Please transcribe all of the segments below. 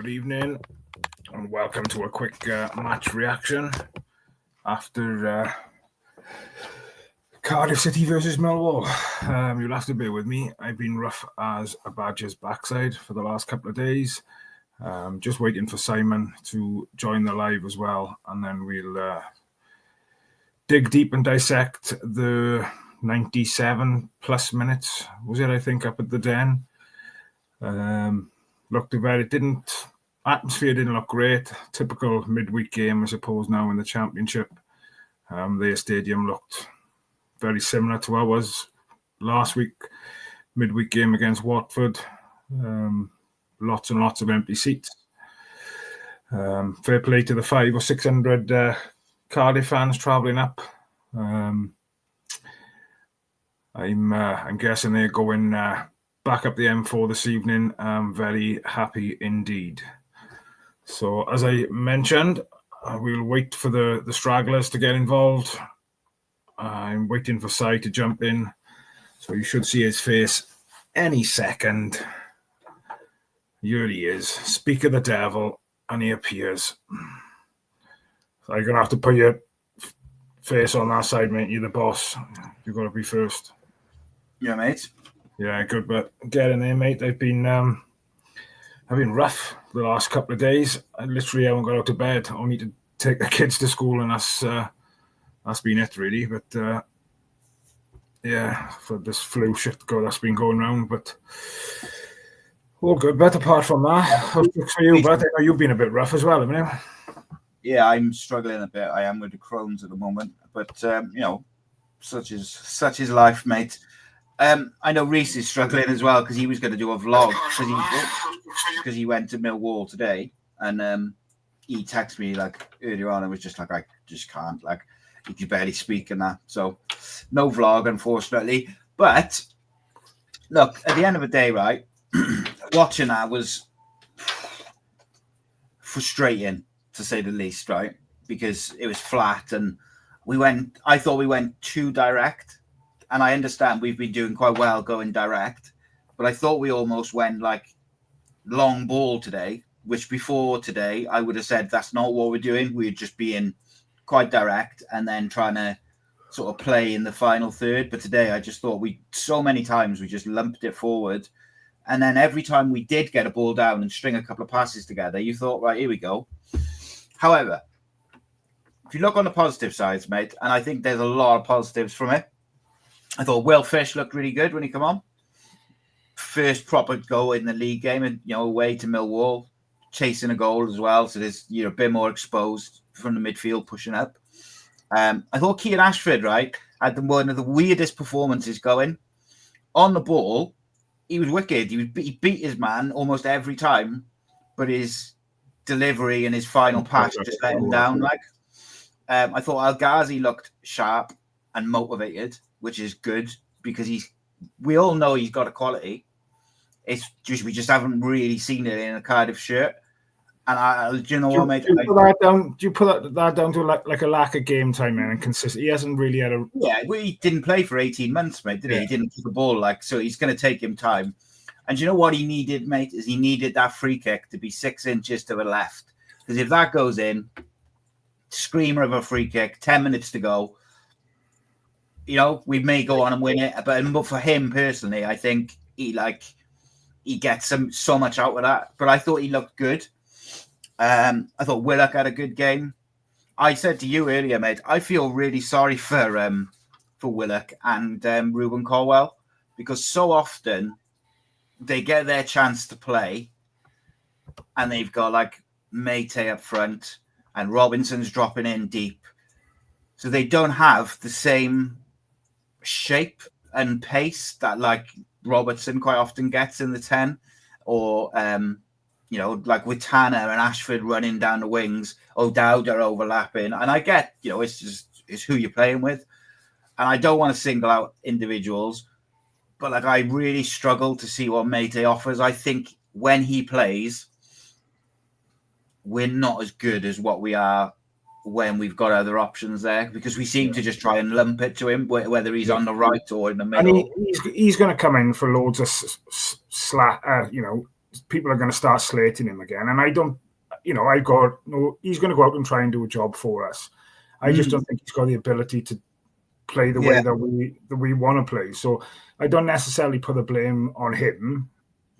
Good evening and welcome to a quick match reaction after Cardiff City versus Millwall. You'll have to bear with me. I've been rough as a badger's backside for the last couple of days. Just waiting for Simon to join the live as well, and then we'll dig deep and dissect the 97 plus minutes, was it, I think, up at the Den. Looked about it, atmosphere didn't look great. Typical midweek game, I suppose, now in the Championship. Their stadium looked very similar to ours last week, midweek game against Watford. Lots and lots of empty seats. Fair play to the 500 or 600 Cardiff fans travelling up. I'm guessing they're going back up the M4 this evening. I'm very happy indeed. So, as I mentioned, we'll wait for the stragglers to get involved. I'm waiting for Si to jump in, so you should see his face any second. Here he is. Speak of the devil, and he appears. So you're going to have to put your face on that side, mate. You're the boss. You've got to be first. Yeah, mate. Yeah, good, but get in there, mate. I've been rough the last couple of days. I literally haven't got out of bed. Only to take the kids to school, and that's been it, really. But yeah, for this flu shit that's been going around, but all good. But apart from that, how's it for you? But I know you've been a bit rough as well, haven't you? Yeah, I'm struggling a bit. I am with the Crohn's at the moment, but such is life, mate. I know Rhys is struggling as well because he was going to do a vlog because he went to Millwall today, and he texted me like earlier on and was just like, I just can't, like, he could barely speak and that. So no vlog, unfortunately. But look, at the end of the day, right, watching that was frustrating to say the least, right? Because it was flat and I thought we went too direct. And I understand we've been doing quite well going direct, but I thought we almost went like long ball today, which before today, I would have said that's not what we're doing. We're just being quite direct and then trying to sort of play in the final third. But today I just thought so many times we just lumped it forward. And then every time we did get a ball down and string a couple of passes together, you thought, right, here we go. However, if you look on the positive sides, mate, and I think there's a lot of positives from it. I thought Will Fish looked really good when he came on. First proper goal in the league game, and away to Millwall, chasing a goal as well. So there's a bit more exposed from the midfield, pushing up. I thought Kean Ashford, right, had one of the weirdest performances going on the ball. He was wicked. He beat his man almost every time, but his delivery and his final pass just let him down. Like, I thought Al Ghazi looked sharp and motivated, which is good because we all know he's got a quality. It's just we just haven't really seen it in a Cardiff shirt. And do you know what, mate? Do you put that down to like a lack of game time and consistency? He hasn't really had a. Yeah, he didn't play for 18 months, mate, did he? He didn't keep the ball, so he's going to take him time. And you know what he needed, mate? Is he needed that free kick to be 6 inches to the left. Because if that goes in, screamer of a free kick, 10 minutes to go. We may go on and win it, but for him personally, I think he gets so much out of that. But I thought he looked good. I thought Willock had a good game. I said to you earlier, mate, I feel really sorry for Willock and Ruben Colwell because so often they get their chance to play, and they've got like Mayte up front and Robinson's dropping in deep, so they don't have the same shape and pace that like Robertson quite often gets in the 10, or like with Tanner and Ashford running down the wings, O'Dowd are overlapping, and I get it's who you're playing with, and I don't want to single out individuals, but like I really struggle to see what Mayte offers. I think when he plays, we're not as good as what we are when we've got other options there, because we seem to just try and lump it to him, whether he's on the right or in the middle. And he's going to come in for loads of people are going to start slating him again. And I don't, he's going to go out and try and do a job for us. I just don't think he's got the ability to play the way that we want to play. So I don't necessarily put the blame on him.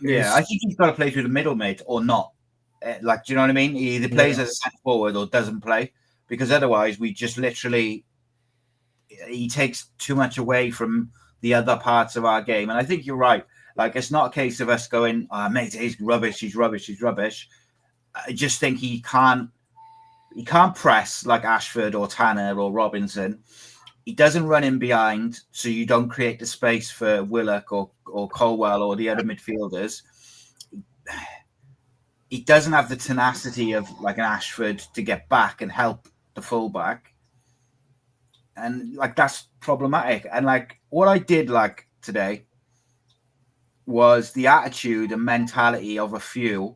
Yeah, I think he's got to play through the middle, mate, or not. Do you know what I mean? He either plays as a centre forward or doesn't play, because otherwise we just literally, he takes too much away from the other parts of our game. And I think you're right. Like, it's not a case of us going, mate, he's rubbish. I just think he can't press like Ashford or Tanner or Robinson. He doesn't run in behind, so you don't create the space for Willock or Colwell or the other midfielders. He doesn't have the tenacity of like an Ashford to get back and help the fullback. And like, that's problematic. And like, what I did like today was the attitude and mentality of a few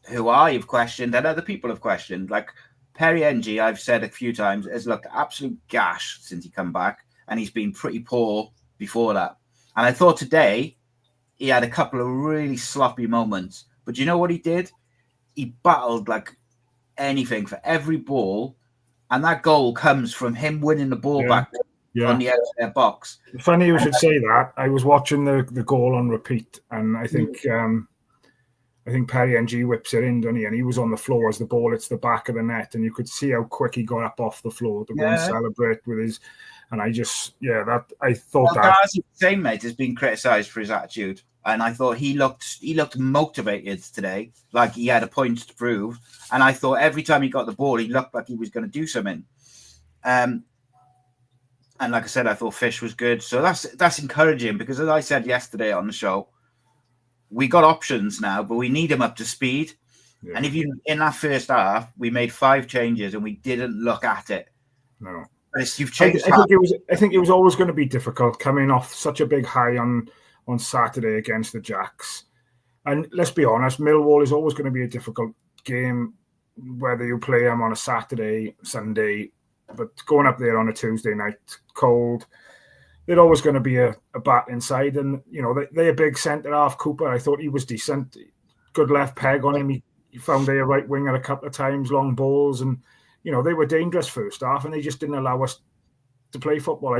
who I have questioned and other people have questioned. Like Perry Ng, I've said a few times, has looked absolute gash since he come back, and he's been pretty poor before that. And I thought today he had a couple of really sloppy moments. But you know what he did? He battled like anything for every ball, and that goal comes from him winning the ball back on the outside box. Funny you should say that. I was watching the goal on repeat, and I think Perry Ng whips it in, doesn't he? And he was on the floor as the ball hits the back of the net, and you could see how quick he got up off the floor to go and celebrate with his. And I just, I thought that. Darcy, same mate, has been criticised for his attitude. And I thought he looked motivated today, like he had a point to prove. And I thought every time he got the ball, he looked like he was going to do something. And like I said, I thought Fish was good. So that's encouraging, because as I said yesterday on the show, we got options now, but we need him up to speed. Yeah. And in that first half, we made 5 changes and we didn't look at it. No. You've changed. I think it was always going to be difficult coming off such a big high on Saturday against the Jacks. And let's be honest, Millwall is always going to be a difficult game, whether you play them on a Saturday, Sunday, but going up there on a Tuesday night, cold, they're always going to be a bat inside. And, they're a big centre-half, Cooper. I thought he was decent. Good left peg on him. He found their right winger a couple of times, long balls. And, they were dangerous first half, and they just didn't allow us to play football.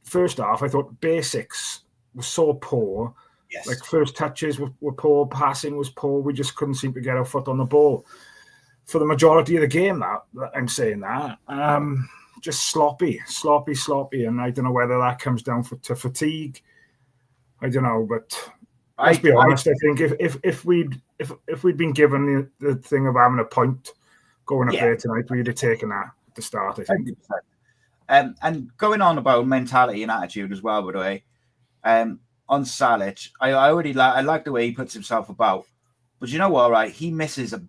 First half, I thought basics was so poor. Yes. Like first touches were poor, passing was poor. We just couldn't seem to get our foot on the ball for the majority of the game. That I'm saying that just sloppy, and I don't know whether that comes down to fatigue. I don't know, but let's be honest. I think if we'd been given the thing of having a point going up there tonight, we'd have taken that at the start. I think. 100%. And going on about mentality and attitude as well, by the way. On SALECH, I like the way he puts himself about. But you know what, right? He misses a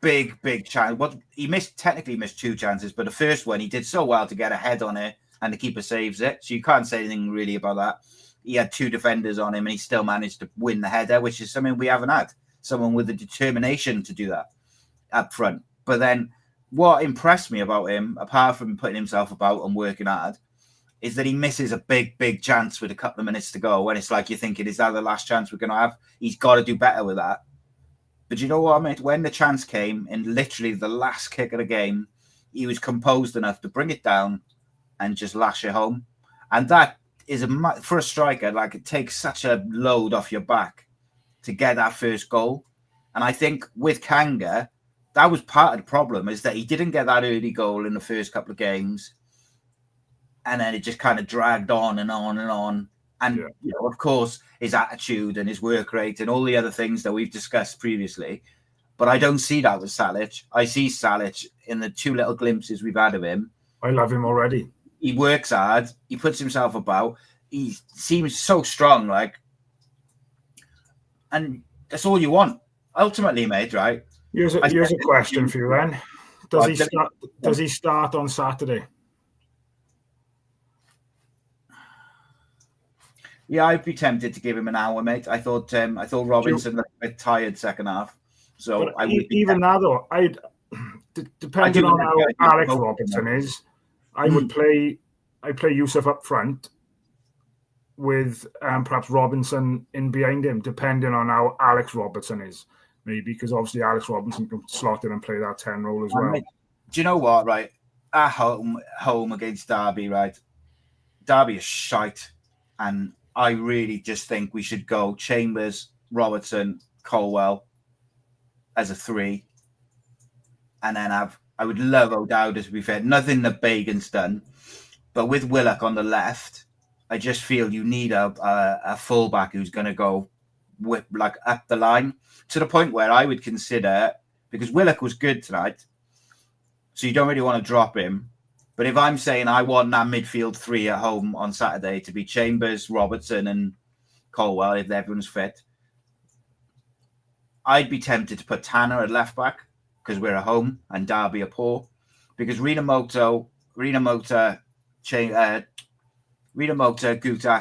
big chance. He technically missed 2 chances, but the first one he did so well to get a head on it and the keeper saves it. So you can't say anything really about that. He had 2 defenders on him and he still managed to win the header, which is something we haven't had. Someone with the determination to do that up front. But then what impressed me about him, apart from putting himself about and working hard, is that he misses a big chance with a couple of minutes to go when it's like you're thinking, is that the last chance we're going to have? He's got to do better with that. But you know what, mate? When the chance came in literally the last kick of the game, he was composed enough to bring it down and just lash it home. And that is, for a striker, like it takes such a load off your back to get that first goal. And I think with Kanga, that was part of the problem, is that he didn't get that early goal in the first couple of games. And then it just kind of dragged on and on and on. And, of course, his attitude and his work rate and all the other things that we've discussed previously. But I don't see that with SALECH. I see SALECH in the 2 little glimpses we've had of him. I love him already. He works hard. He puts himself about. He seems so strong, and that's all you want. Ultimately, mate, right? Here's a question for you, then. Does he start on Saturday? Yeah, I'd be tempted to give him an hour, mate. I thought Robinson looked a bit tired second half, so but I would even now though. Depending on how Alex Robinson is, I would play. I play Yusuf up front, with perhaps Robinson in behind him, depending on how Alex Robertson is. Maybe because obviously Alex Robinson can slot in and play that 10 role as well. Do you know what, right? At home against Derby, right? Derby is shite. And I really just think we should go Chambers, Robertson, Colwell as a 3. And then I would love O'Dowda, to be fair. Nothing that Bagan's done. But with Willock on the left, I just feel you need a fullback who's going to go up the line to the point where I would consider, because Willock was good tonight, so you don't really want to drop him. But if I'm saying I want that midfield 3 at home on Saturday to be Chambers, Robertson, and Colwell, if everyone's fit, I'd be tempted to put Tanner at left back because we're at home and Derby are poor. Because Rina Moto, Gutas,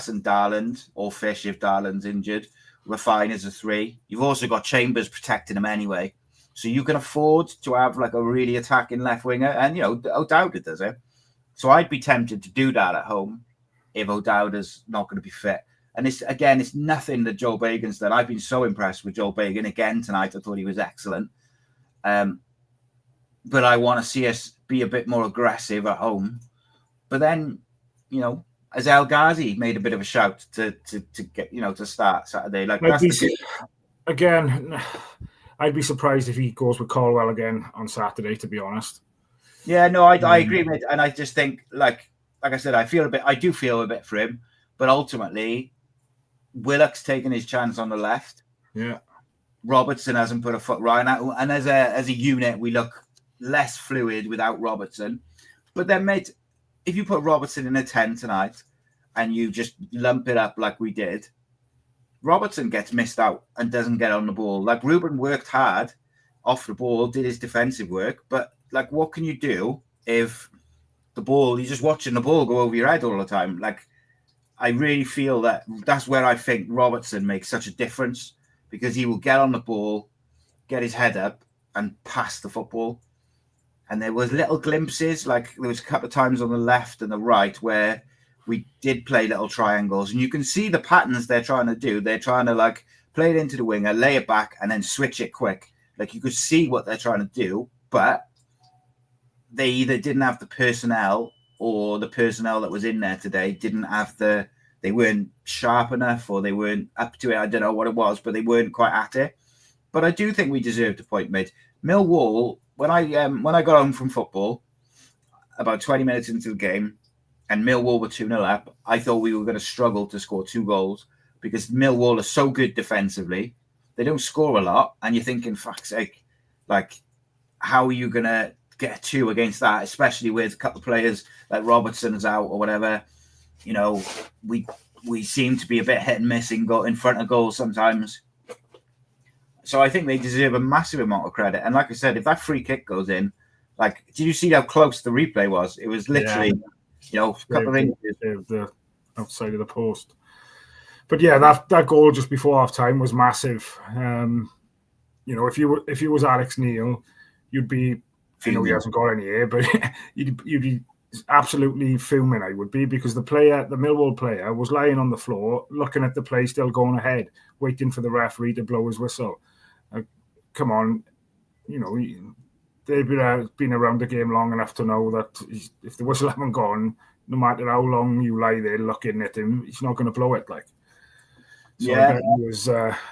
and Darland, or Fish if Darland's injured, we're fine as a 3. You've also got Chambers protecting him anyway. So you can afford to have like a really attacking left winger. And, you know, O'Dowda does it. So I'd be tempted to do that at home if O'Dowda's not going to be fit. And it's nothing that Joe Bagan's done. I've been so impressed with Joe Bagan again tonight. I thought he was excellent. But I want to see us be a bit more aggressive at home. But then, you know, as El Ghazi made a bit of a shout to get, you know, to start Saturday. Like again, I'd be surprised if he goes with Colwell again on Saturday, to be honest. Yeah, no, I agree with it. And I just think, like I said, I do feel a bit for him. But ultimately, Willock's taken his chance on the left. Yeah. Robertson hasn't put a foot right now. And as a unit, we look less fluid without Robertson. But then, mate, if you put Robertson in a 10 tonight and you just lump it up like we did, Robertson gets missed out and doesn't get on the ball. Like, Ruben worked hard off the ball, did his defensive work, but like, what can you do if the ball, you're just watching the ball go over your head all the time? Like, I really feel that's where I think Robertson makes such a difference, because he will get on the ball, get his head up and pass the football. And there was little glimpses, like there was a couple of times on the left and the right where we did play little triangles, and you can see the patterns they're trying to do. They're trying to like play it into the winger, lay it back, and then switch it quick. Like, you could see what they're trying to do, but they either didn't have the personnel, or the personnel that was in there today didn't have they weren't sharp enough, or they weren't up to it. I don't know what it was, but they weren't quite at it. But I do think we deserved a point, mate. Millwall, when I got home from football, about 20 minutes into the game, and Millwall were 2-0 up, I thought we were going to struggle to score 2 goals, because Millwall are so good defensively. They don't score a lot, and you're thinking, fuck's sake, like, how are you going to get 2 against that, especially with a couple of players like Robertson's out or whatever? You know, we seem to be a bit hit and miss in front of goals sometimes. So I think they deserve a massive amount of credit. And like I said, if that free kick goes in, like, did you see how close the replay was? It was literally, you know, a couple of inches. The outside of the post. But yeah, that goal just before half time was massive. You know, if you was Alex Neil, you'd be, you know, he hasn't got any here, but you'd be absolutely fuming, I would be, because the Millwall player was lying on the floor looking at the play still going ahead, waiting for the referee to blow his whistle. Come on, you know, they've been around the game long enough to know that if the whistle hasn't gone, no matter how long you lie there looking at him, he's not going to blow it. Like, so yeah.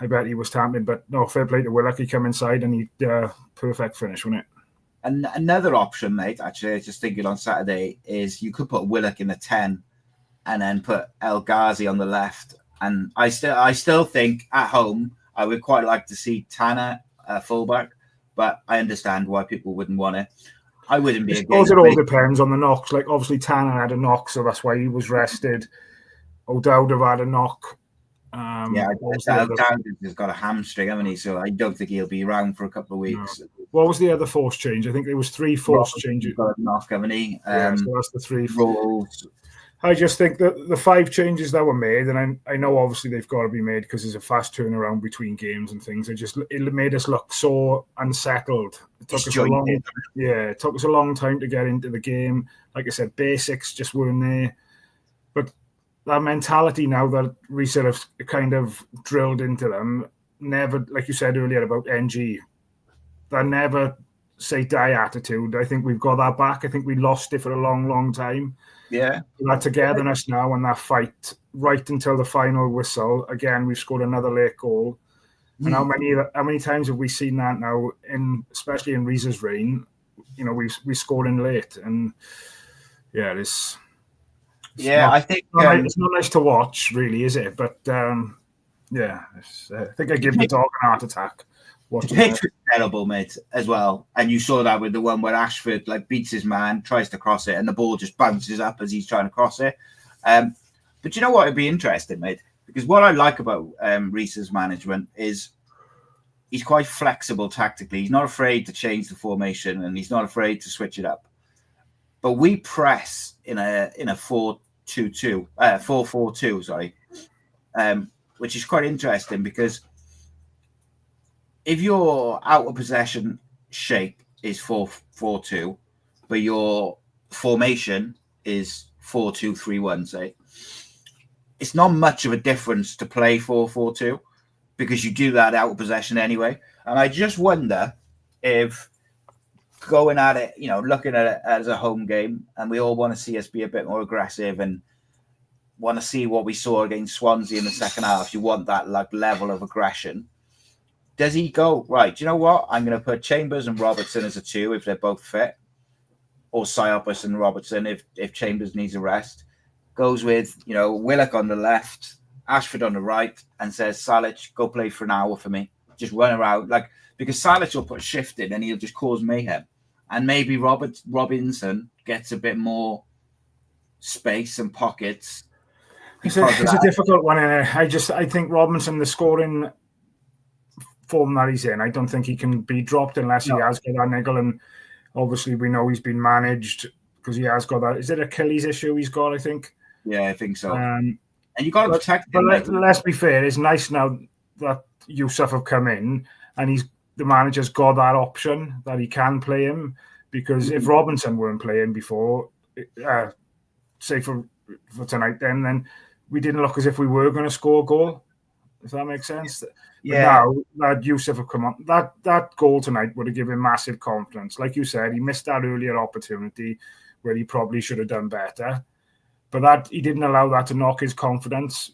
I bet he was tamping, but no, fair play to Willock. He come inside and he perfect finish, wasn't it? And another option, mate, actually, I was just thinking on Saturday, is you could put Willock in a 10 and then put El Ghazi on the left. And I still think at home I would quite like to see Tanner fullback, but I understand why people wouldn't want it. I wouldn't be against it. It all depends on the knocks. Like, obviously Tanner had a knock, so that's why he was rested. O'Dowda had a knock. O'Dowda's got a hamstring, haven't he? So I don't think he'll be around for a couple of weeks. No. What was the other force change? I think there was 3 force changes. He's got a knock, haven't he? So that's the 3 rules. I just think that the 5 changes that were made, and I know obviously they've got to be made because there's a fast turnaround between games and things. It made us look so unsettled. It took us a long time to get into the game. Like I said, basics just weren't there. But that mentality now that Rhys have kind of drilled into them, never, like you said earlier about NG, that never say die attitude. I think we've got that back. I think we lost it for a long, long time. Yeah. That togetherness now and that fight right until the final whistle. Again, we've scored another late goal. And how many times have we seen that now, especially in Rhys's reign? We scored in late, and yeah, I think it's not nice to watch, really, is it? But yeah, I think I give the dog an heart attack. The pitch was terrible, mate, as well. And you saw that with the one where Ashford beats his man, tries to cross it, and the ball just bounces up as he's trying to cross it. But you know what? It'd be interesting, mate, because what I like about Rhys's management is he's quite flexible tactically. He's not afraid to change the formation, and he's not afraid to switch it up. But we press in a 4-2-2, 4-4-2, sorry, which is quite interesting because if your out of possession shape is 4-4-2, but your formation is 4-2-3-1, say, it's not much of a difference to play 4-4-2 because you do that out of possession anyway. And I just wonder if going at it, looking at it as a home game, and we all want to see us be a bit more aggressive and want to see what we saw against Swansea in the second half. You want that level of aggression. Does he go, right, do you know what? I'm going to put Chambers and Robertson as a 2 if they're both fit, or Siopis and Robertson if Chambers needs a rest. Goes with, Willock on the left, Ashford on the right, and says, SALECH, go play for an hour for me. Just run around. Because SALECH will put shift in and he'll just cause mayhem. And maybe Robinson gets a bit more space and pockets. It's a difficult one. I think Robinson, the scoring form that he's in, I don't think he can be dropped unless he has got that niggle. And obviously we know he's been managed because he has got that. Is it Achilles issue he's got, I think? Yeah, I think so. And you got to protect him. But let's be fair, it's nice now that Yusuf have come in and the manager's got that option that he can play him, because if Robinson weren't playing before, say for tonight, then we didn't look as if we were going to score a goal, if that makes sense. Yeah. But now that Yusuf have come on, that goal tonight would have given massive confidence. Like you said, he missed that earlier opportunity where he probably should have done better. But that he didn't allow that to knock his confidence.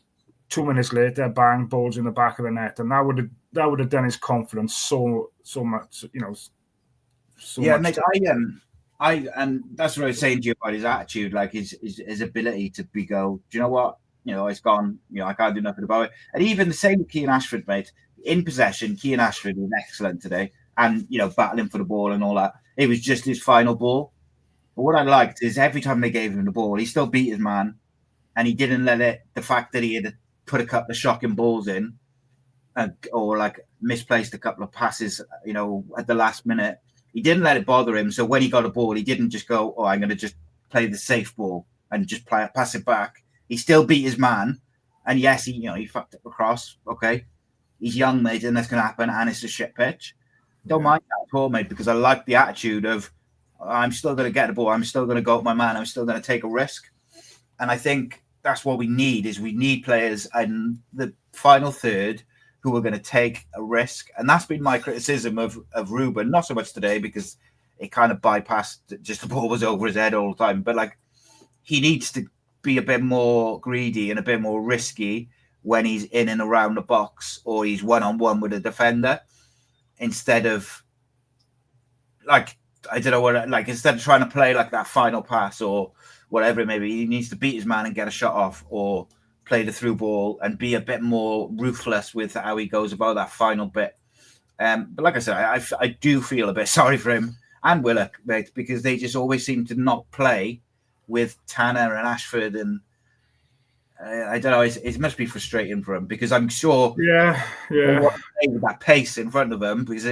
2 minutes later, bang, balls in the back of the net, and that would have done his confidence so much, So yeah, much. mate, and that's what I was saying to you about his attitude, his ability to do you know what? It's gone. I can't do nothing about it. And even the same with Keane Ashford, mate. In possession, Keane Ashford was excellent today, and battling for the ball and all that. It was just his final ball. But what I liked is every time they gave him the ball, he still beat his man, and he didn't let it. The fact that he had put a couple of shocking balls in, or misplaced a couple of passes, at the last minute, he didn't let it bother him. So when he got a ball, he didn't just go, "Oh, I'm going to just play the safe ball and just pass it back." He still beat his man, and yes, he fucked up across. Okay, he's young, mate, and that's going to happen, and it's a shit pitch. Don't mind that at all, mate, because I like the attitude of I'm still going to get the ball, I'm still going to go at my man, I'm still going to take a risk, and I think that's what we need. Is we need players in the final third who are going to take a risk, and that's been my criticism of Ruben. Not so much today because it kind of bypassed, just the ball was over his head all the time, but he needs to be a bit more greedy and a bit more risky when he's in and around the box or he's one-on-one with a defender, instead of instead of trying to play that final pass or whatever it may be. He needs to beat his man and get a shot off, or play the through ball and be a bit more ruthless with how he goes about that final bit. But like I said, I do feel a bit sorry for him and Willock, mate, because they just always seem to not play with Tanner and Ashford, and I don't know. It must be frustrating for him, because I'm sure, they want to play with that pace in front of them, because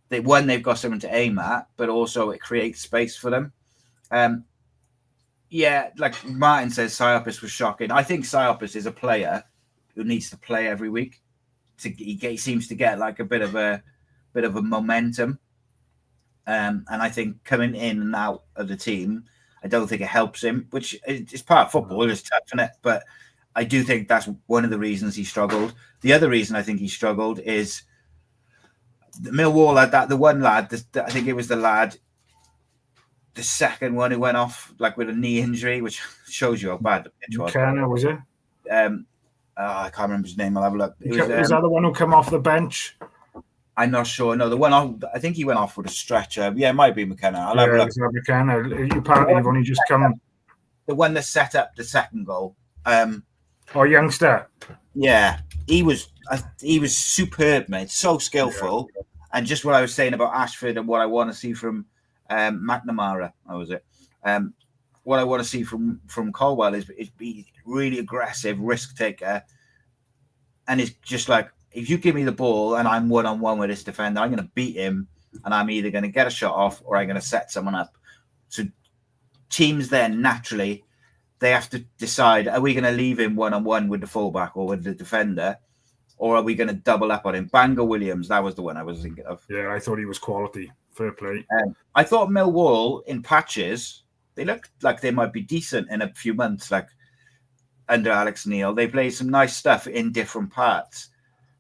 they've got something to aim at, but also it creates space for them. Like Martin says, Siopis was shocking. I think Siopis is a player who needs to play every week. He seems to get a bit of a momentum, and I think coming in and out of the team, I don't think it helps him, which is part of football. It's tough, isn't it? But I do think that's one of the reasons he struggled. The other reason I think he struggled is Millwall had that, the one lad, I think it was the second one who went off like with a knee injury, which shows you how bad the pitch was. McKenna, was it? I can't remember his name. I'll have a look. Was that the one who came off the bench? I'm not sure. No, the one I think he went off with a stretcher. Yeah, it might be McKenna. I'll have a look. McKenna. Apparently, you've only just come. The one that set up the second goal. Youngster. Yeah, he was superb, mate. So skillful, and just what I was saying about Ashford and what I want to see from McNamara. How was it? What I want to see from Colwell is be really aggressive, risk taker, and it's just like, if you give me the ball and I'm one-on-one with this defender, I'm going to beat him, and I'm either going to get a shot off or I'm going to set someone up. So teams then naturally, they have to decide, are we going to leave him one-on-one with the fullback or with the defender, or are we going to double up on him? Bangor Williams, that was the one I was thinking of. Yeah, I thought he was quality. Fair play. I thought Millwall, in patches, they looked like they might be decent in a few months, like under Alex Neil. They played some nice stuff in different parts.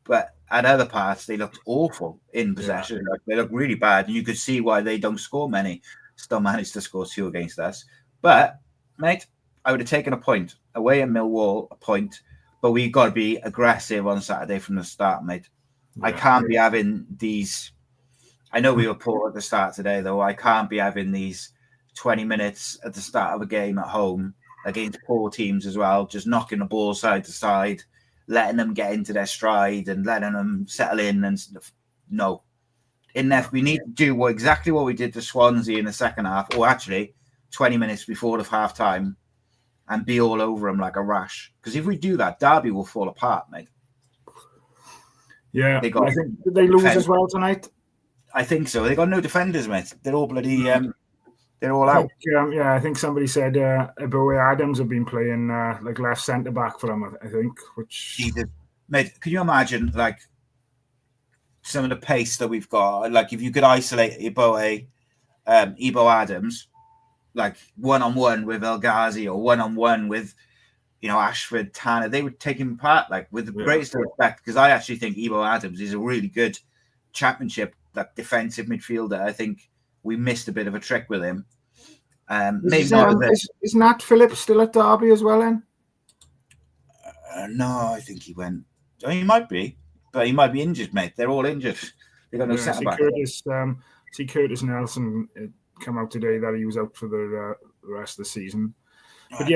But at other parts, they looked awful in possession. Yeah. Like, they looked really bad, and you could see why they don't score many. Still managed to score 2 against us. But, mate, I would have taken a point. Away at Millwall, a point. But we've got to be aggressive on Saturday from the start, mate. Yeah. I can't be having these... I know we were poor at the start today, though. I can't be having these 20 minutes at the start of a game at home against poor teams as well, just knocking the ball side to side, letting them get into their stride and letting them settle in and stuff. No. We need to do exactly what we did to Swansea in the second half, or actually 20 minutes before the half time, and be all over them like a rash. Because if we do that, Derby will fall apart, mate. Yeah, I think, did they lose as well tonight? I think so. They got no defenders, mate. They're all bloody... they're all out. I think somebody said Bowie Adams have been playing like left centre back for them. I think. Mate, can you imagine like some of the pace that we've got? Like if you could isolate Ebo Adams, like 1-on-1 with El Ghazi or 1-on-1 with Ashford, Tanner, they would take him apart like with the greatest respect, because I actually think Ebo Adams is a really good championship like defensive midfielder. I think we missed a bit of a trick with him. Is Nat Phillips still at Derby as well, then? No, I think he went. Oh, he might be, but he might be injured, mate. They're all injured. They got no centre back. Curtis Nelson come out today that he was out for the rest of the season. But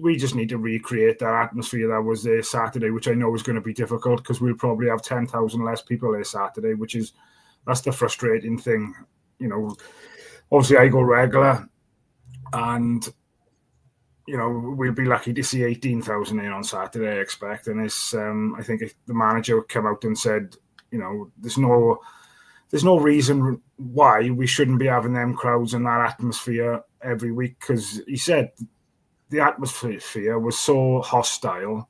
we just need to recreate that atmosphere that was there Saturday, which I know is going to be difficult because we'll probably have 10,000 less people there Saturday, that's the frustrating thing. Obviously I go regular, and we'll be lucky to see 18,000 in on Saturday, I expect. And I think the manager came out and said, there's no reason why we shouldn't be having them crowds and that atmosphere every week, because he said the atmosphere was so hostile.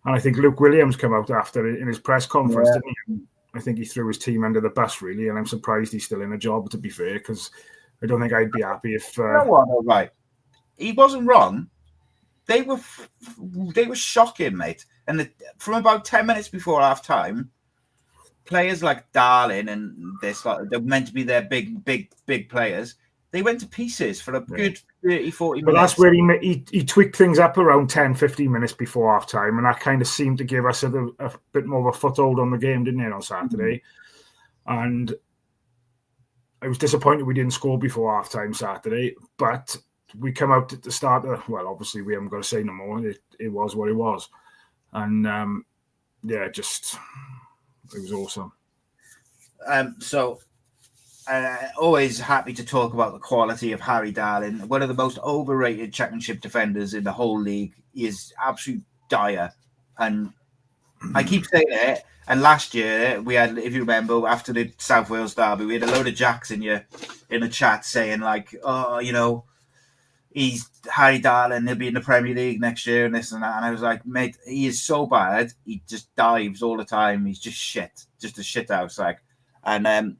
And I think Luke Williams came out after in his press conference, didn't he? I think he threw his team under the bus, really, and I'm surprised he's still in a job, to be fair, because I don't think I'd be happy if... right. He wasn't wrong. They were shocking, mate. And from about 10 minutes before half-time, players like Darling and they're meant to be their big players, they went to pieces for a good 30, 40 minutes. But that's where he tweaked things up around 10, 15 minutes before half-time, and that kind of seemed to give us a bit more of a foothold on the game, didn't it, on Saturday? Mm-hmm. And I was disappointed we didn't score before half-time Saturday, but we come out at the start obviously we haven't got to say no more. It was what it was. And, it was awesome. Always happy to talk about the quality of Harry Darling. One of the most overrated championship defenders in the whole league. He is absolute dire. And I keep saying it. And last year, we had, if you remember, after the South Wales derby, we had a load of jacks in the chat saying like, he's Harry Darling, he'll be in the Premier League next year and this and that. And I was like, mate, he is so bad. He just dives all the time. He's just shit. Just a shit house. Like, and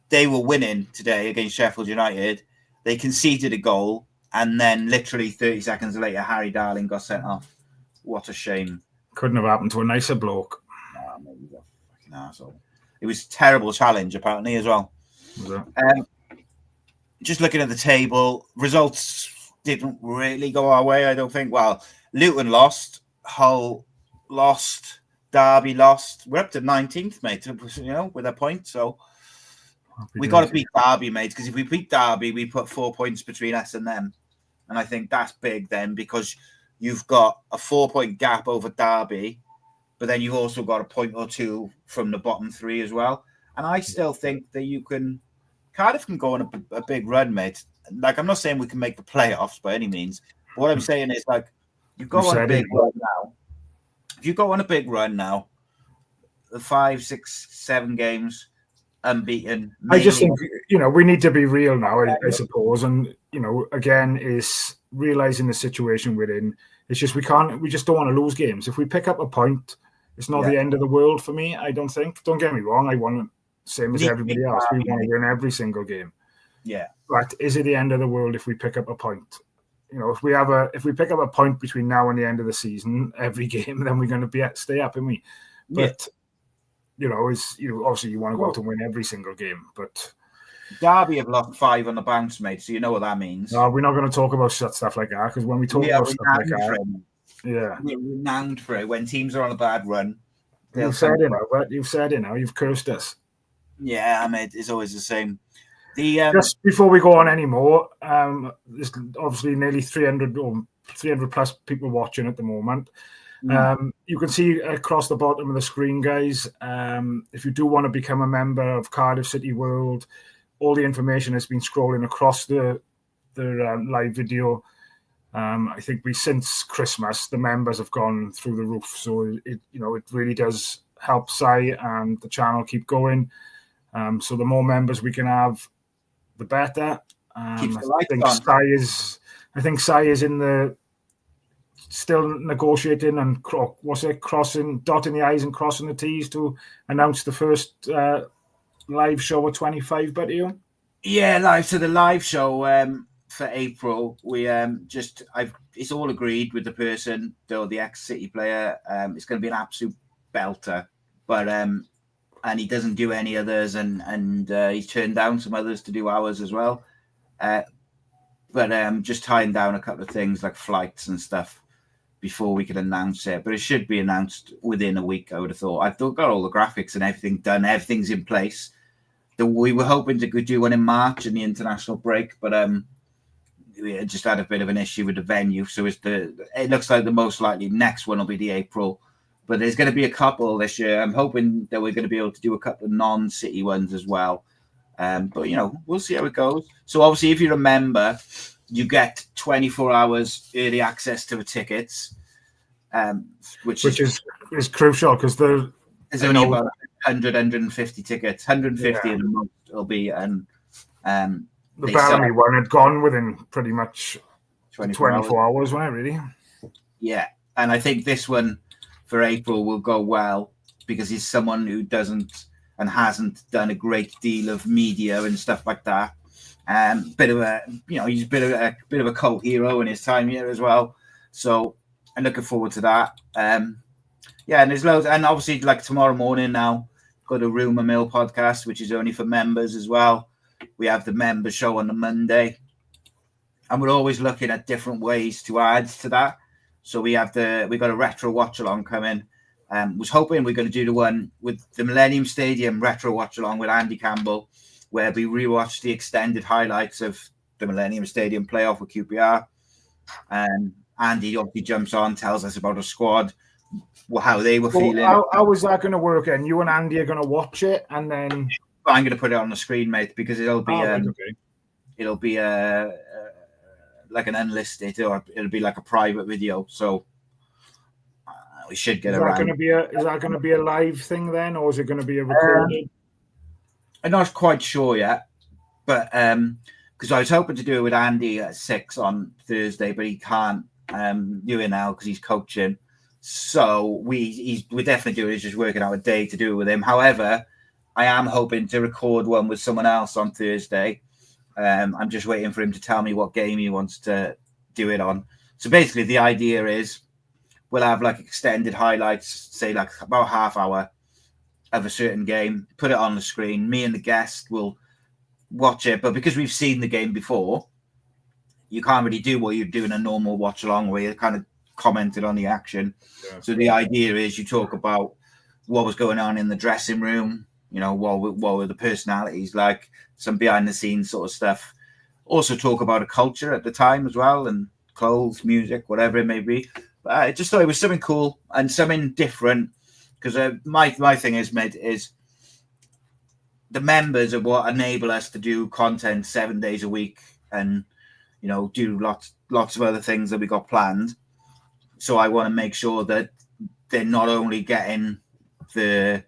they were winning today against Sheffield United. They conceded a goal, and then literally 30 seconds later, Harry Darling got sent off. What a shame. Couldn't have happened to a nicer bloke. Nah, mate, he's a fucking arsehole. It was a terrible challenge, apparently, as well. Just looking at the table, results didn't really go our way, I don't think. Well, Luton lost, Hull lost, Derby lost. We're up to 19th, mate, with a point. So we got to beat Derby, mate, because if we beat Derby, we put 4 points between us and them. And I think that's big then, because you've got a 4-point gap over Derby, but then you've also got a point or two from the bottom three as well. And I still think that Cardiff can go on a big run, mate. Like, I'm not saying we can make the playoffs by any means. But what I'm saying is, like, you go on a big run now. If you go on a big run now, the 5, 6, 7 games unbeaten. I just think, we need to be real now, I suppose. And, again, is realizing the situation we're in. It's just we just don't want to lose games. If we pick up a point, it's not the end of the world for me, I don't think. Don't get me wrong, I want same as everybody else. We want to win every single game. Yeah. But is it the end of the world if we pick up a point? If we pick up a point between now and the end of the season, every game, then we're going to stay up, aren't we? But obviously you want to go out to win every single game. But Derby have lost 5 on the bounce, mate. So you know what that means. No, we're not going to talk about stuff like that, because when we talk about stuff like that, we're renowned for it. When teams are on a bad run, you've said it now. You've cursed us. Yeah, mate, it's always the same. Just before we go on anymore, there's obviously nearly 300 plus people watching at the moment. You can see across the bottom of the screen, guys, if you do want to become a member of Cardiff City World, all the information has been scrolling across the live video. I think since Christmas, the members have gone through the roof. So it really does help Si and the channel keep going. So the more members we can have, the better. I think Si is in the still negotiating and dotting the I's and crossing the T's to announce the first live show at 25. But you? Yeah, live. So the live show for April, it's all agreed with the person, though the ex-City player. It's going to be an absolute belter, but and he doesn't do any others, and he's turned down some others to do ours as well. But just tying down a couple of things like flights and stuff before we could announce it. But it should be announced within a week, I would have thought. I've got all the graphics and everything done. Everything's in place. We were hoping to do one in March in the international break, but we just had a bit of an issue with the venue. So it looks like the most likely next one will be the April. But there's going to be a couple this year. I'm hoping that we're going to be able to do a couple of non-City ones as well. But, we'll see how it goes. So, obviously, if you're a member, you get 24 hours early access to the tickets, which is crucial, because there's only about 100, 150 tickets. 150 in a month will be. And the Bellamy one had gone within pretty much 24 hours, wasn't it, really? Yeah. And I think this one for April will go well, because he's someone who doesn't and hasn't done a great deal of media and stuff like that. He's a bit of a cult hero in his time here as well. So I'm looking forward to that. And there's loads, and obviously like tomorrow morning now, got a Rumour Mill podcast, which is only for members as well. We have the member show on the Monday, and we're always looking at different ways to add to that. So we got a retro watch along coming. Was hoping we're going to do the one with the Millennium Stadium retro watch along with Andy Campbell, where we rewatch the extended highlights of the Millennium Stadium playoff with QPR. And Andy obviously jumps on, tells us about the squad, how they were feeling. How is that going to work? And you and Andy are going to watch it, and then I'm going to put it on the screen, mate, because it'll be like an unlisted, or it'll be like a private video. So we should get around. Is that going to be a live thing then, or is it going to be a recorded? I'm not quite sure yet, but because I was hoping to do it with Andy at 6 on Thursday, but he can't do it now because he's coaching. So we're definitely doing it. He's just working out a day to do it with him. However, I am hoping to record one with someone else on Thursday. I'm just waiting for him to tell me what game he wants to do it on. So basically, the idea is we'll have like extended highlights, say like about half hour of a certain game, put it on the screen. Me and the guest will watch it, but because we've seen the game before, you can't really do what you do in a normal watch along where you kind of commented on the action. Yeah. So the idea is you talk about what was going on in the dressing room, you know, what were the personalities like, some behind the scenes sort of stuff. Also talk about a culture at the time as well, and clothes, music, whatever it may be. But I just thought it was something cool and something different, because my thing is, mate, is the members are what enable us to do content 7 days a week and, you know, do lots of other things that we got planned. So I want to make sure that they're not only getting the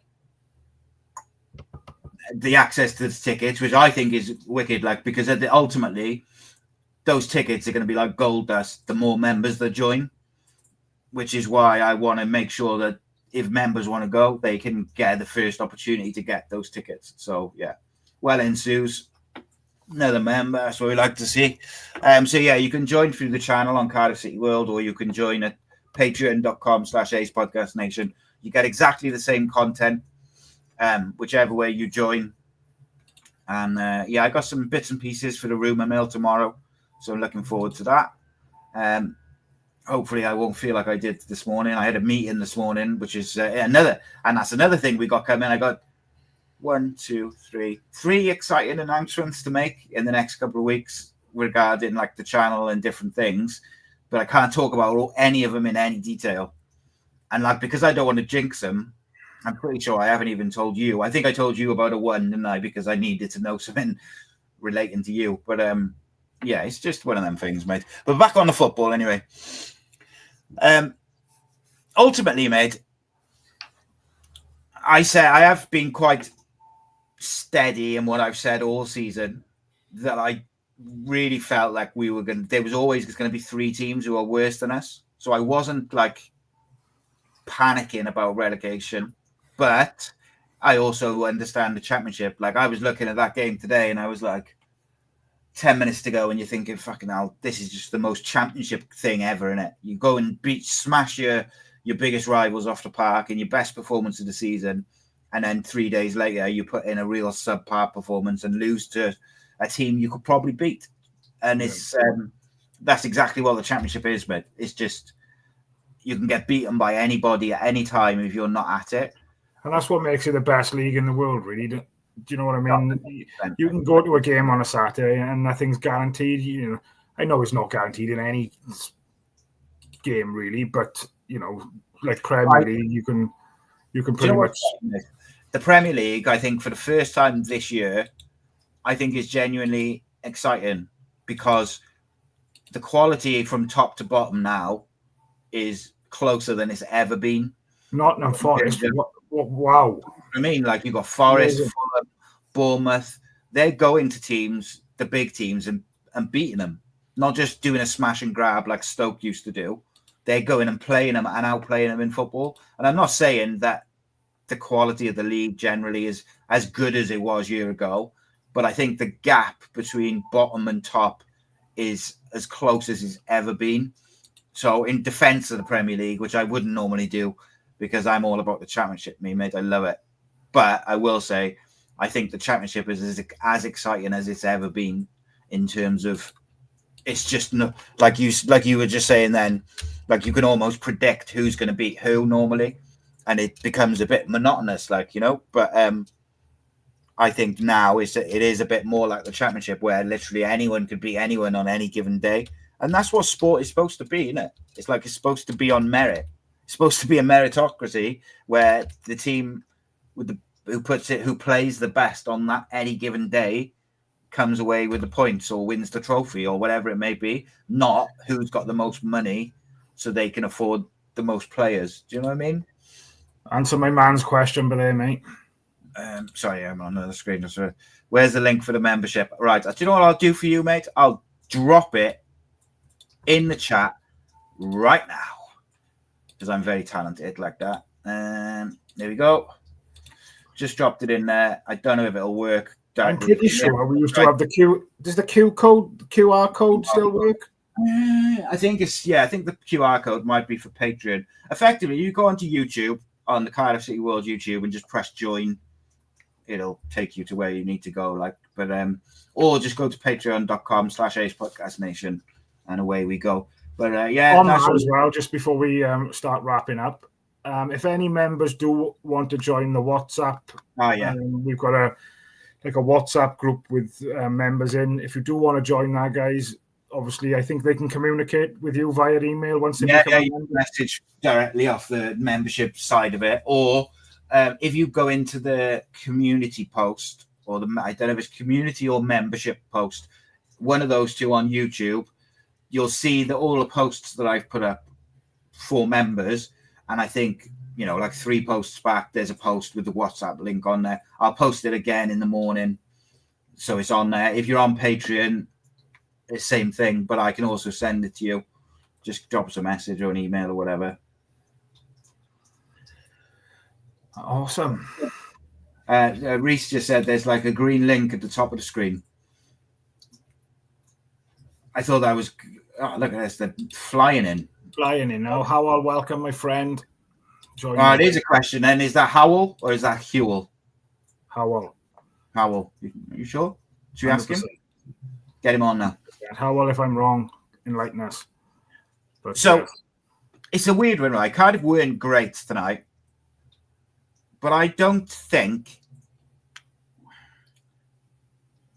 access to the tickets, which I think is wicked, like, because ultimately those tickets are going to be like gold dust the more members that join, which is why I want to make sure that if members want to go, they can get the first opportunity to get those tickets. So yeah, well ensues another member. That's what we like to see. So yeah, you can join through the channel on Cardiff City World, or you can join at patreon.com/AcePodcastNation. You get exactly the same content, whichever way you join. And yeah, I got some bits and pieces for the rumor mill tomorrow, so I'm looking forward to that. Hopefully I won't feel like I did this morning. I had a meeting this morning, which is that's another thing we got coming. I got 3 exciting announcements to make in the next couple of weeks regarding like the channel and different things, but I can't talk about any of them in any detail. And like, because I don't want to jinx them, I'm pretty sure I haven't even told you. I think I told you about one, didn't I? Because I needed to know something relating to you. But yeah, it's just one of them things, mate. But back on the football anyway. Ultimately, mate, I have been quite steady in what I've said all season, that I really felt like there was always going to be 3 teams who are worse than us. So I wasn't like panicking about relegation, but I also understand the championship. Like, I was looking at that game today and I was like, 10 minutes to go, and you're thinking, fucking hell, this is just the most championship thing ever, innit? You go and smash your biggest rivals off the park in your best performance of the season, and then 3 days later you put in a real subpar performance and lose to a team you could probably beat. And it's that's exactly what the championship is, mate. It's just, you can get beaten by anybody at any time if you're not at it. And that's what makes it the best league in the world, really. Do you know what I mean? You can go to a game on a Saturday and nothing's guaranteed. You know, I know it's not guaranteed in any game, really, but you know, like Premier League, you can pretty much. The Premier League, I think, for the first time this year, I think is genuinely exciting, because the quality from top to bottom now is closer than it's ever been. Nottingham Forest. Wow. I mean, like, you've got Forest, Fulham, Bournemouth. They're going to teams, the big teams, and beating them. Not just doing a smash and grab like Stoke used to do. They're going and playing them and outplaying them in football. And I'm not saying that the quality of the league generally is as good as it was a year ago, but I think the gap between bottom and top is as close as it's ever been. So in defense of the Premier League, which I wouldn't normally do, because I'm all about the championship, mate. I love it. But I will say, I think the championship is as exciting as it's ever been, in terms of, it's just like you were just saying then, like, you can almost predict who's going to beat who normally, and it becomes a bit monotonous, like, you know. But I think now it is a bit more like the championship, where literally anyone could beat anyone on any given day. And that's what sport is supposed to be, isn't it? It's like, it's supposed to be on merit. It's supposed to be a meritocracy, where the team who plays the best on that any given day comes away with the points or wins the trophy or whatever it may be, not who's got the most money so they can afford the most players. Do you know what I mean? Answer my man's question, but mate. Sorry, I'm on another screen. Where's the link for the membership? Right. Do you know what I'll do for you, mate? I'll drop it in the chat right now, because I'm very talented like that. There we go. Just dropped it in there. I don't know if it'll work. I'm pretty sure we used to have the Q. Does the QR code still work? I think I think the QR code might be for Patreon. Effectively, you go onto YouTube on the Cardiff City World YouTube and just press join. It'll take you to where you need to go. Or just go to patreon.com/ACEpodcastnation and away we go. But on that as well, just before we start wrapping up, if any members do want to join the WhatsApp, we've got a WhatsApp group with members in. If you do want to join that, guys, obviously I think they can communicate with you via email once they become you can message directly off the membership side of it, or if you go into the community post, or I don't know if it's community or membership post, one of those two on YouTube, you'll see that all the posts that I've put up for members, and I think 3 posts back, there's a post with the WhatsApp link on there. I'll post it again in the morning, so it's on there. If you're on Patreon, it's the same thing, but I can also send it to you. Just drop us a message or an email or whatever. Awesome. Rhys just said there's like a green link at the top of the screen. I thought that was... look at this, they're flying in. Flying in now. Howell, welcome, my friend. It is a question then. Is that Howell or is that Hewell? Howell. Are you sure? Should we ask him? Get him on now. Howell, if I'm wrong, enlighten us. But, it's a weird one, right? Cardiff weren't great tonight, but I don't think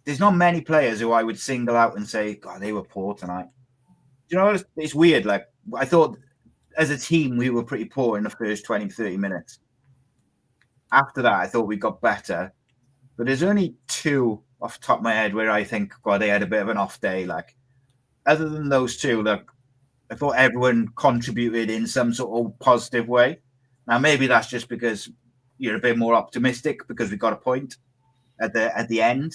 there's not many players who I would single out and say, God, they were poor tonight. It's weird. Like, I thought as a team, we were pretty poor in the first 20, 30 minutes. After that, I thought we got better. But there's only 2 off the top of my head where I think, God, they had a bit of an off day. Like, other than those 2, I thought everyone contributed in some sort of positive way. Now, maybe that's just because you're a bit more optimistic because we got a point at the end.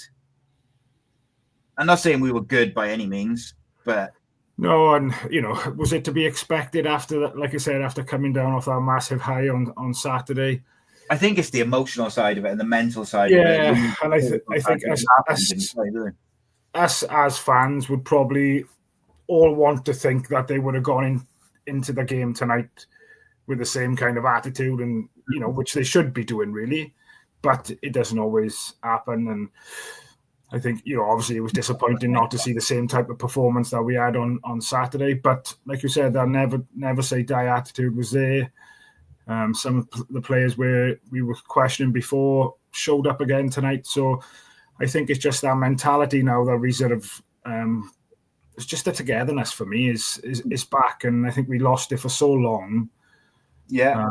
I'm not saying we were good by any means, but... No, and, was it to be expected after that? Like I said, after coming down off that massive high on Saturday? I think it's the emotional side of it and the mental side of it. Yeah, and I think us as fans would probably all want to think that they would have gone into the game tonight with the same kind of attitude and, which they should be doing, really. But it doesn't always happen. And I think, obviously it was disappointing not to see the same type of performance that we had on Saturday. But like you said, that never say die attitude was there. Some of the players where we were questioning before showed up again tonight. So I think it's just that mentality now that we sort of, it's just the togetherness for me is back. And I think we lost it for so long. Yeah.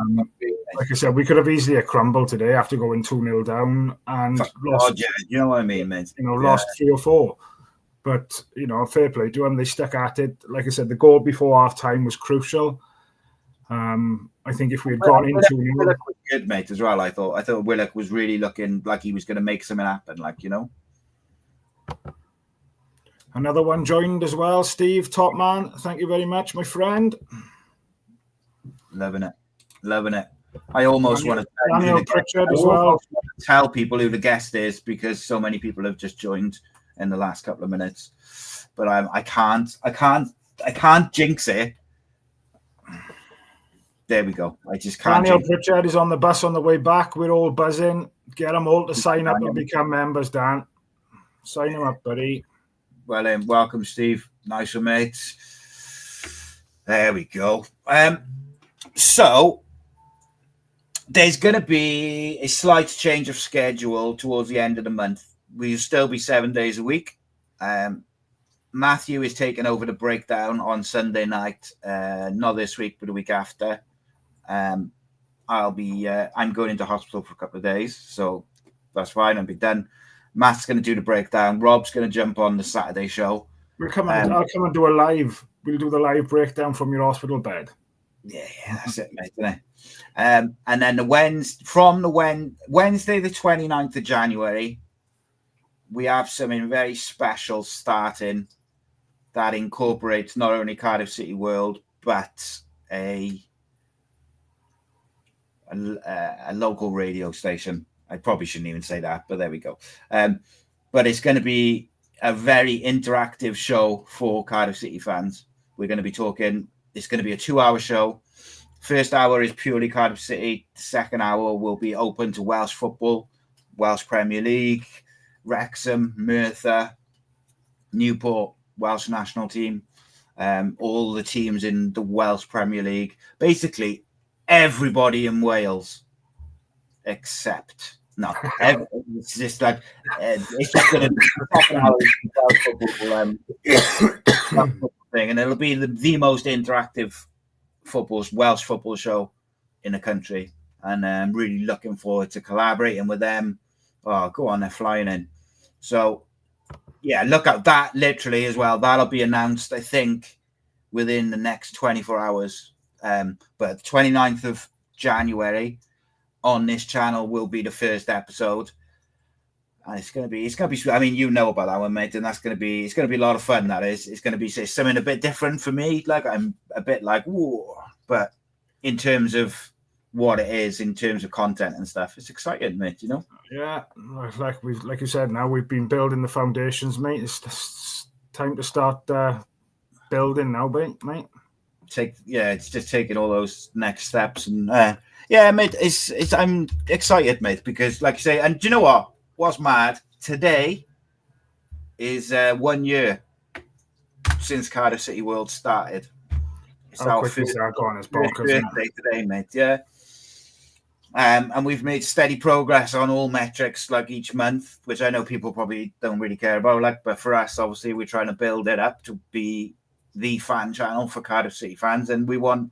Like I said, we could have easily crumbled today after going 2-0 down and lost. Yeah, you know what I mean, mate. Lost 3 or 4. But, fair play to them. They stuck at it. Like I said, the goal before half time was crucial. I think if we had gone into Willock was good, mate, as well. I thought Willock was really looking like he was going to make something happen, Another one joined as well, Steve, top man. Thank you very much, my friend. Loving it. I almost want to tell people who the guest is because so many people have just joined in the last couple of minutes. But I can't jinx it. There we go. I just can't. Daniel Pritchard is on the bus on the way back. We're all buzzing. Get them all to sign up and become members, Dan. Sign them up, buddy. Well, welcome, Steve. Nice one, mate. There we go. So there's going to be a slight change of schedule towards the end of the month. We'll still be 7 days a week. Matthew is taking over the breakdown on Sunday night. Not this week, but the week after. I'm going into hospital for a couple of days, so that's fine. I'll be done. Matt's going to do the breakdown. Rob's going to jump on the Saturday show. I'll come and do a live. We'll do the live breakdown from your hospital bed. Yeah, that's it, mate. Isn't it? And then Wednesday, the 29th of January, we have something very special starting that incorporates not only Cardiff City World, but a local radio station. I probably shouldn't even say that, but there we go. But it's going to be a very interactive show for Cardiff City fans. We're going to be talking, it's going to be a 2-hour show. First hour is purely Cardiff City. The second hour will be open to Welsh football, Welsh Premier League, Wrexham, Merthyr, Newport, Welsh national team, all the teams in the Welsh Premier League. Basically, everybody in Wales except not it's just like it's just going to be football thing, and it'll be the most interactive Welsh football show in the country, and I'm really looking forward to collaborating with them. Oh, go on, they're flying in. So yeah, look at that literally as well. That'll be announced, I think, within the next 24 hours. But the 29th of January on this channel will be the first episode. And it's gonna be I mean, you know about that one, mate, and it's gonna be a lot of fun. That is, it's gonna be something a bit different for me. Like, I'm a bit like, whoa, but in terms of what it is, in terms of content and stuff, it's exciting, mate, you know? Yeah, like you said, now we've been building the foundations, mate. It's time to start building now, mate. It's just taking all those next steps, and yeah, mate, I'm excited, mate, because like you say, and do you know what? What's mad? Today is 1 year since Cardiff City World started. It's our first birthday today, mate. Yeah. And we've made steady progress on all metrics, like each month, which I know people probably don't really care about. Like, but for us, obviously, we're trying to build it up to be the fan channel for Cardiff City fans, and we want,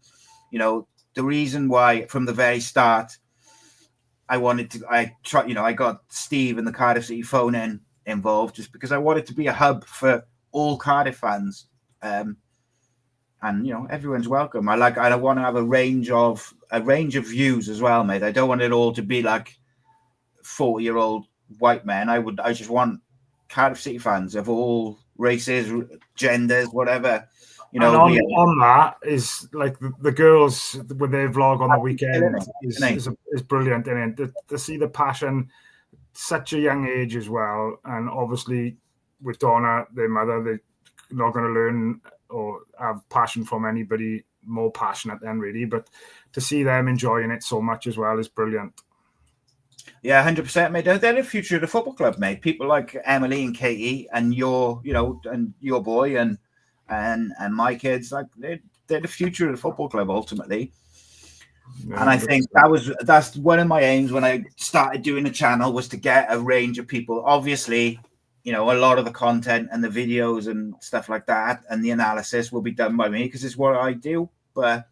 you know, the reason why from the very start I got Steve and the Cardiff City phone in involved just because I wanted to be a hub for all Cardiff fans, and you know, everyone's welcome. I want to have a range of views as well, mate. I don't want it all to be like 40-year-old white men. I just want Cardiff City fans of all races, genders, whatever. You know, on that is like the girls with their vlog on the weekend is brilliant, and to see the passion, such a young age as well, and obviously with Donna, their mother, they're not going to learn or have passion from anybody more passionate than really, but to see them enjoying it so much as well is brilliant. Yeah, 100%, mate. They're the future of the football club, mate. People like Emily and Katie and your boy and my kids, like they're the future of the football club ultimately. Yeah, and I think that's one of my aims when I started doing the channel, was to get a range of people. Obviously, you know, a lot of the content and the videos and stuff like that and the analysis will be done by me because it's what I do. But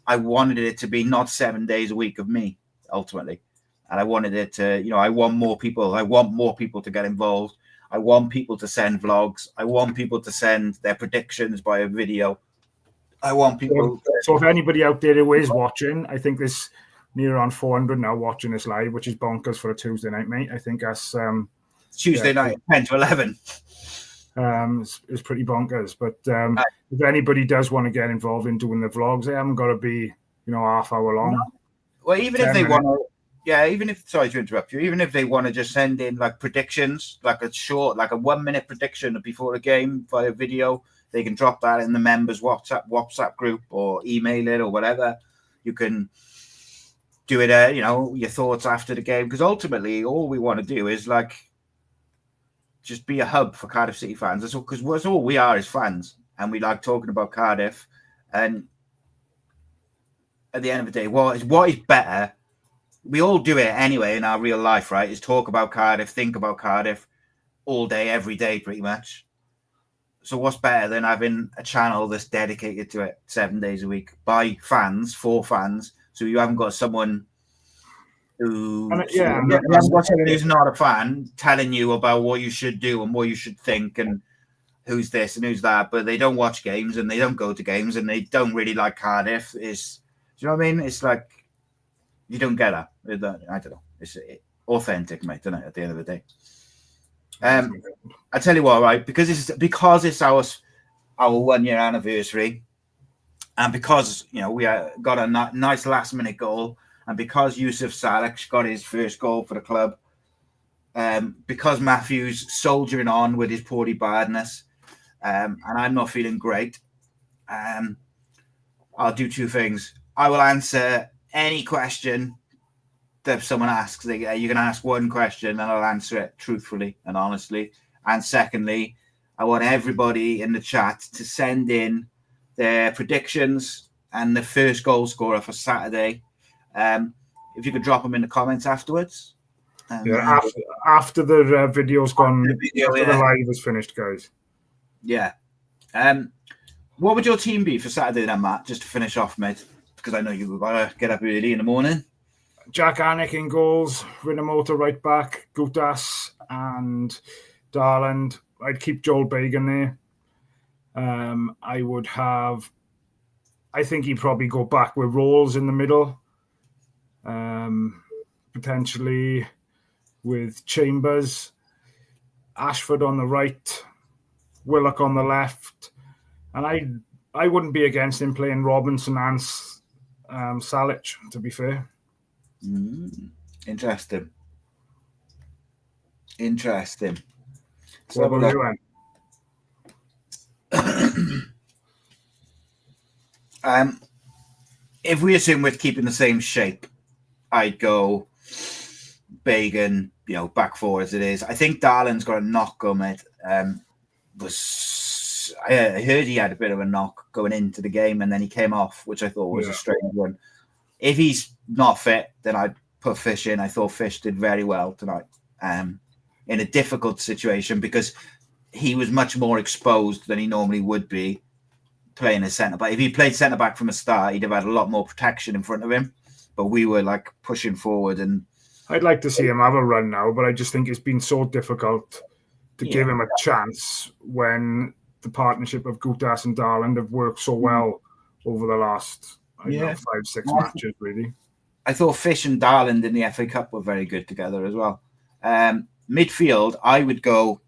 I wanted it to be not 7 days a week of me ultimately. And I wanted it to, you know, I want more people to get involved. I want people to send vlogs. I want people to send their predictions by a video. I want people. So if anybody out there who is watching, I think there's near on 400 now watching this live, which is bonkers for a Tuesday night, mate. I think that's Tuesday night, 10 to 11. It's pretty bonkers. But if anybody does want to get involved in doing the vlogs, they haven't got to be, you know, half hour long. Well, even if they want to. Yeah, sorry to interrupt you, even if they want to just send in like predictions, like a 1 minute prediction before a game via video, they can drop that in the members WhatsApp group or email it or whatever. You can do it, you know, your thoughts after the game, because ultimately all we want to do is like just be a hub for Cardiff City fans. That's all, because that's all we are as fans, and we like talking about Cardiff. And at the end of the day, what is better? We all do it anyway in our real life, right? Is talk about Cardiff, think about Cardiff all day, every day, pretty much. So what's better than having a channel that's dedicated to it 7 days a week by fans, for fans? So you haven't got someone who's not a fan telling you about what you should do and what you should think and who's this and who's that, but they don't watch games and they don't go to games and they don't really like Cardiff. Do you know what I mean? It's like, you don't get that. I don't know. It's authentic, mate, isn't it, at the end of the day? I tell you what, right? Because it's our 1 year anniversary, and because, you know, we got a nice last minute goal, and because Yusuf Salek got his first goal for the club, because Matthew's soldiering on with his poorly badness, and I'm not feeling great. I'll do two things. I will answer any question that someone asks. You can ask one question and I'll answer it truthfully and honestly. And secondly, I want everybody in the chat to send in their predictions and the first goal scorer for Saturday. If you could drop them in the comments afterwards. After the video's gone, after the live is finished, guys. Yeah. What would your team be for Saturday then, Matt? Just to finish off, mate, because I know you've got to get up early in the morning. Jack Anick in goals, Rinamoto right back, Gutas and Darland. I'd keep Joel Bagan there. I think he'd probably go back with Rolls in the middle. Potentially with Chambers, Ashford on the right, Willock on the left. And I wouldn't be against him playing Robinson and SALECH, to be fair. Interesting. What about you, Em? If we assume we're keeping the same shape, I'd go Bagan, back four as it is. I think Darland's got a knock on it. I heard he had a bit of a knock going into the game and then he came off, which I thought was a strange one. If he's not fit, then I'd put Fish in. I thought Fish did very well tonight in a difficult situation because he was much more exposed than he normally would be playing as centre-back. If he played centre-back from the start, he'd have had a lot more protection in front of him. But we were pushing forward. And I'd like to see him have a run now, but I just think it's been so difficult to give him a chance when the partnership of Gutas and Darland have worked so well over the last 5-6 matches, really. I thought Fish and Darland in the FA Cup were very good together as well. Midfield, I would go.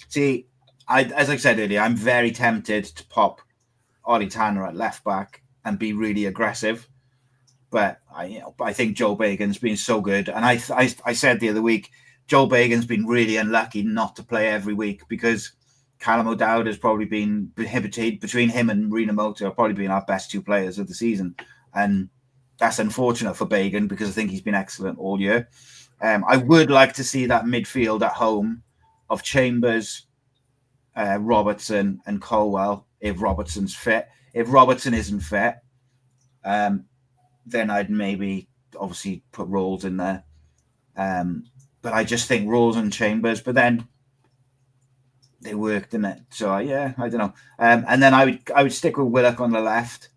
See, as I said earlier, I'm very tempted to pop Ollie Tanner at left back and be really aggressive. But I think Joel Bagan's been so good. And I said the other week, Joel Bagan's been really unlucky not to play every week because Callum O'Dowd has probably been prohibited between him and Rinamoto have probably been our best two players of the season. And that's unfortunate for Bagan because I think he's been excellent all year. I would like to see that midfield at home of Chambers, Robertson and Colwell if Robertson's fit. If Robertson isn't fit, then I'd maybe obviously put Rolls in there. But I just think Rolls and Chambers, but then they worked in it. So I don't know. And then I would stick with Willock on the left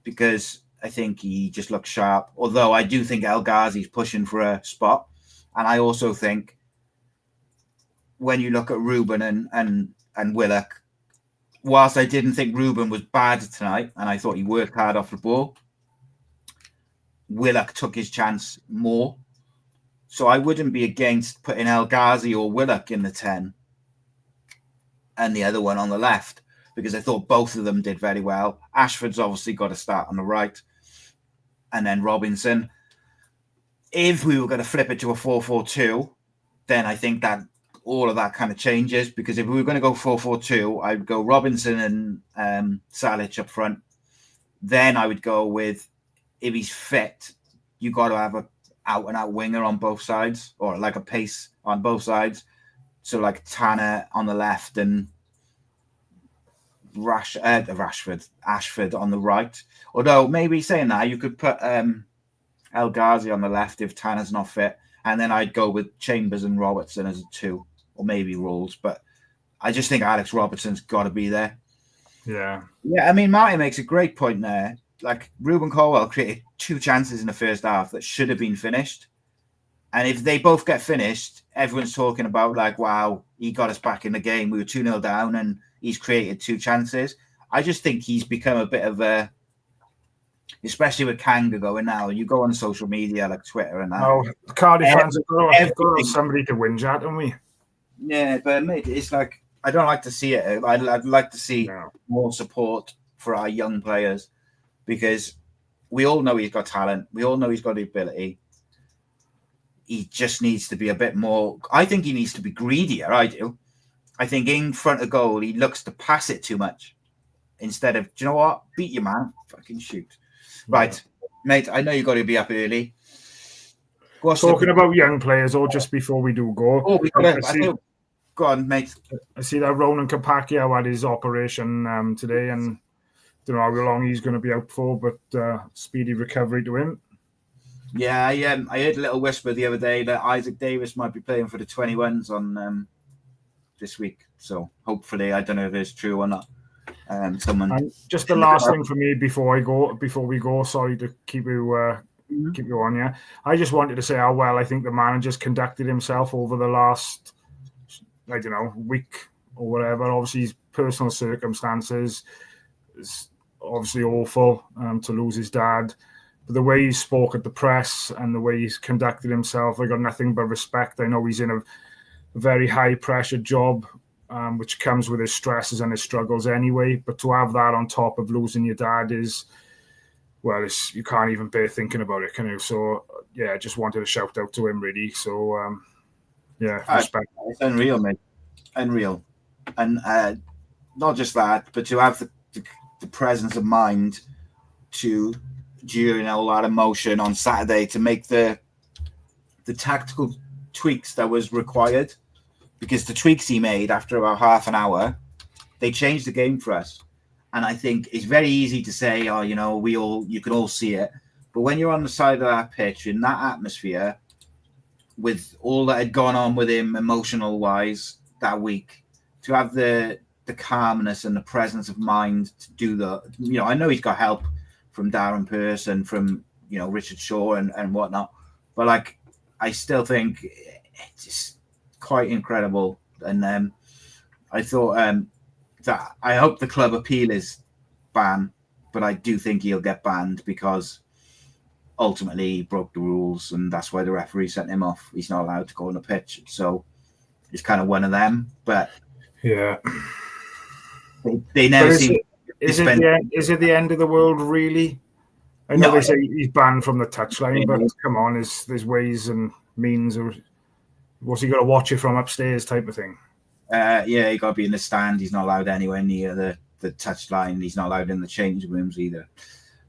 because I think he just looks sharp. Although I do think El Ghazi's pushing for a spot. And I also think when you look at Ruben and Willock, whilst I didn't think Ruben was bad tonight, and I thought he worked hard off the ball, Willock took his chance more. So I wouldn't be against putting El Ghazi or Willock in the 10 and the other one on the left because I thought both of them did very well. Ashford's obviously got to start on the right. And then Robinson. If we were going to flip it to a 4-4-2, then I think that all of that kind of changes because if we were going to go 4-4-2, I would go Robinson and SALECH up front. Then I would go with, if he's fit, you got to have a out-and-out winger on both sides or like a pace on both sides. So like Tanner on the left and Ashford on the right. Although maybe saying that, you could put El Ghazi on the left if Tanner's not fit. And then I'd go with Chambers and Robertson as a 2 or maybe Rolls. But I just think Alex Robertson's got to be there. Yeah. Yeah, I mean, Marty makes a great point there. Like Ruben Colwell created 2 chances in the first half that should have been finished. And if they both get finished, everyone's talking about like, wow, he got us back in the game. We were 2-0 down and he's created 2 chances. I just think he's become a bit of a, especially with Kanga going now. You go on social media like Twitter and that. Oh, the Cardiff fans have got somebody to whinge at, haven't we? Yeah, but mate, it's like, I don't like to see it. I'd like to see more support for our young players because we all know he's got talent. We all know he's got the ability. he just needs to be a bit more. I think he needs to be greedier. I do. I think in front of goal, he looks to pass it too much instead of, do you know what? Beat your man. Fucking shoot. Right, mate, I know you've got to be up early. Talking about young players, or just before we do go. Oh, go on, mate. I see that Ronan Kapakio had his operation today, and don't know how long he's going to be out for, but speedy recovery to him. Yeah, I heard a little whisper the other day that Isaac Davis might be playing for the 21s on this week. So hopefully, I don't know if it's true or not. And just the last thing for me before we go. Sorry to keep you on. Yeah, I just wanted to say how well I think the manager's conducted himself over the last, I don't know, week or whatever. Obviously, his personal circumstances is obviously awful to lose his dad. But the way he spoke at the press and the way he's conducted himself, I got nothing but respect. I know he's in a very high-pressure job, which comes with his stresses and his struggles anyway. But to have that on top of losing your dad is, well, you can't even bear thinking about it, can you? So, yeah, I just wanted to shout out to him, really. So, respect. It's unreal, mate. Unreal. And not just that, but to have the presence of mind to, during all that emotion on Saturday, to make the tactical tweaks that was required, because the tweaks he made after about half an hour, they changed the game for us. And I think it's very easy to say, oh, you can all see it. But when you're on the side of that pitch in that atmosphere, with all that had gone on with him emotional wise that week, to have the calmness and the presence of mind to do I know he's got help from Darren Pearce and from, Richard Shaw and whatnot. But, I still think it's just quite incredible. And I thought that I hope the club appeal is ban, but I do think he'll get banned because ultimately he broke the rules, and that's why the referee sent him off. He's not allowed to go on the pitch. So it's kind of one of them. But yeah, they never seem. Is it the end of the world, really? I know they say he's banned from the touchline, but come on, there's ways and means. Or what's he got to watch it from upstairs, type of thing? He got to be in the stand. He's not allowed anywhere near the touchline. He's not allowed in the change rooms either.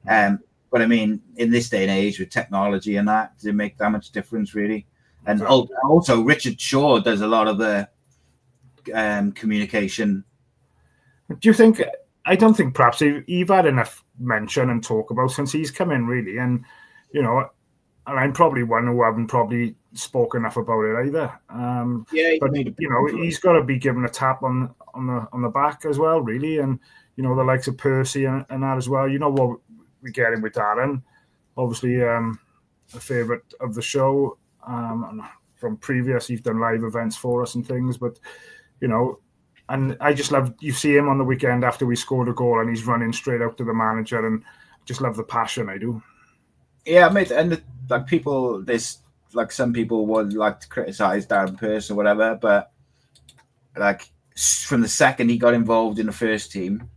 But I mean, in this day and age with technology and that, does it make that much difference, really? And also, Richard Shaw does a lot of the communication. Do you think? I don't think perhaps you've had enough mention and talk about since he's come in, really. And, and I'm probably one who haven't probably spoken enough about it either. But, he's got to be given a tap on the back as well, really. And, the likes of Percy and that as well. You know what we get in with Darren, obviously a favourite of the show. From previous, he's done live events for us and things. But, and I just love, you see him on the weekend after we scored a goal and he's running straight out to the manager, and just love the passion, I do. Yeah, mate, and some people would like to criticise Darren Pearce or whatever, but from the second he got involved in the first team,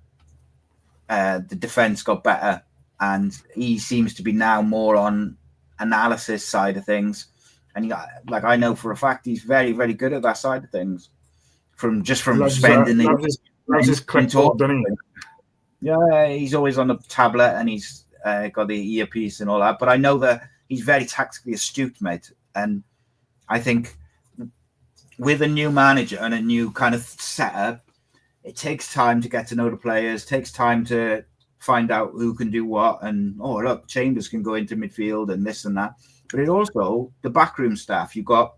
the defence got better, and he seems to be now more on analysis side of things. And I know for a fact he's very, very good at that side of things. From spending his clipboard, doesn't he? Yeah, he's always on the tablet and he's got the earpiece and all that. But I know that he's very tactically astute, mate. And I think with a new manager and a new kind of setup, it takes time to get to know the players, takes time to find out who can do what. And, look, Chambers can go into midfield and this and that. But it also, the backroom staff, you've got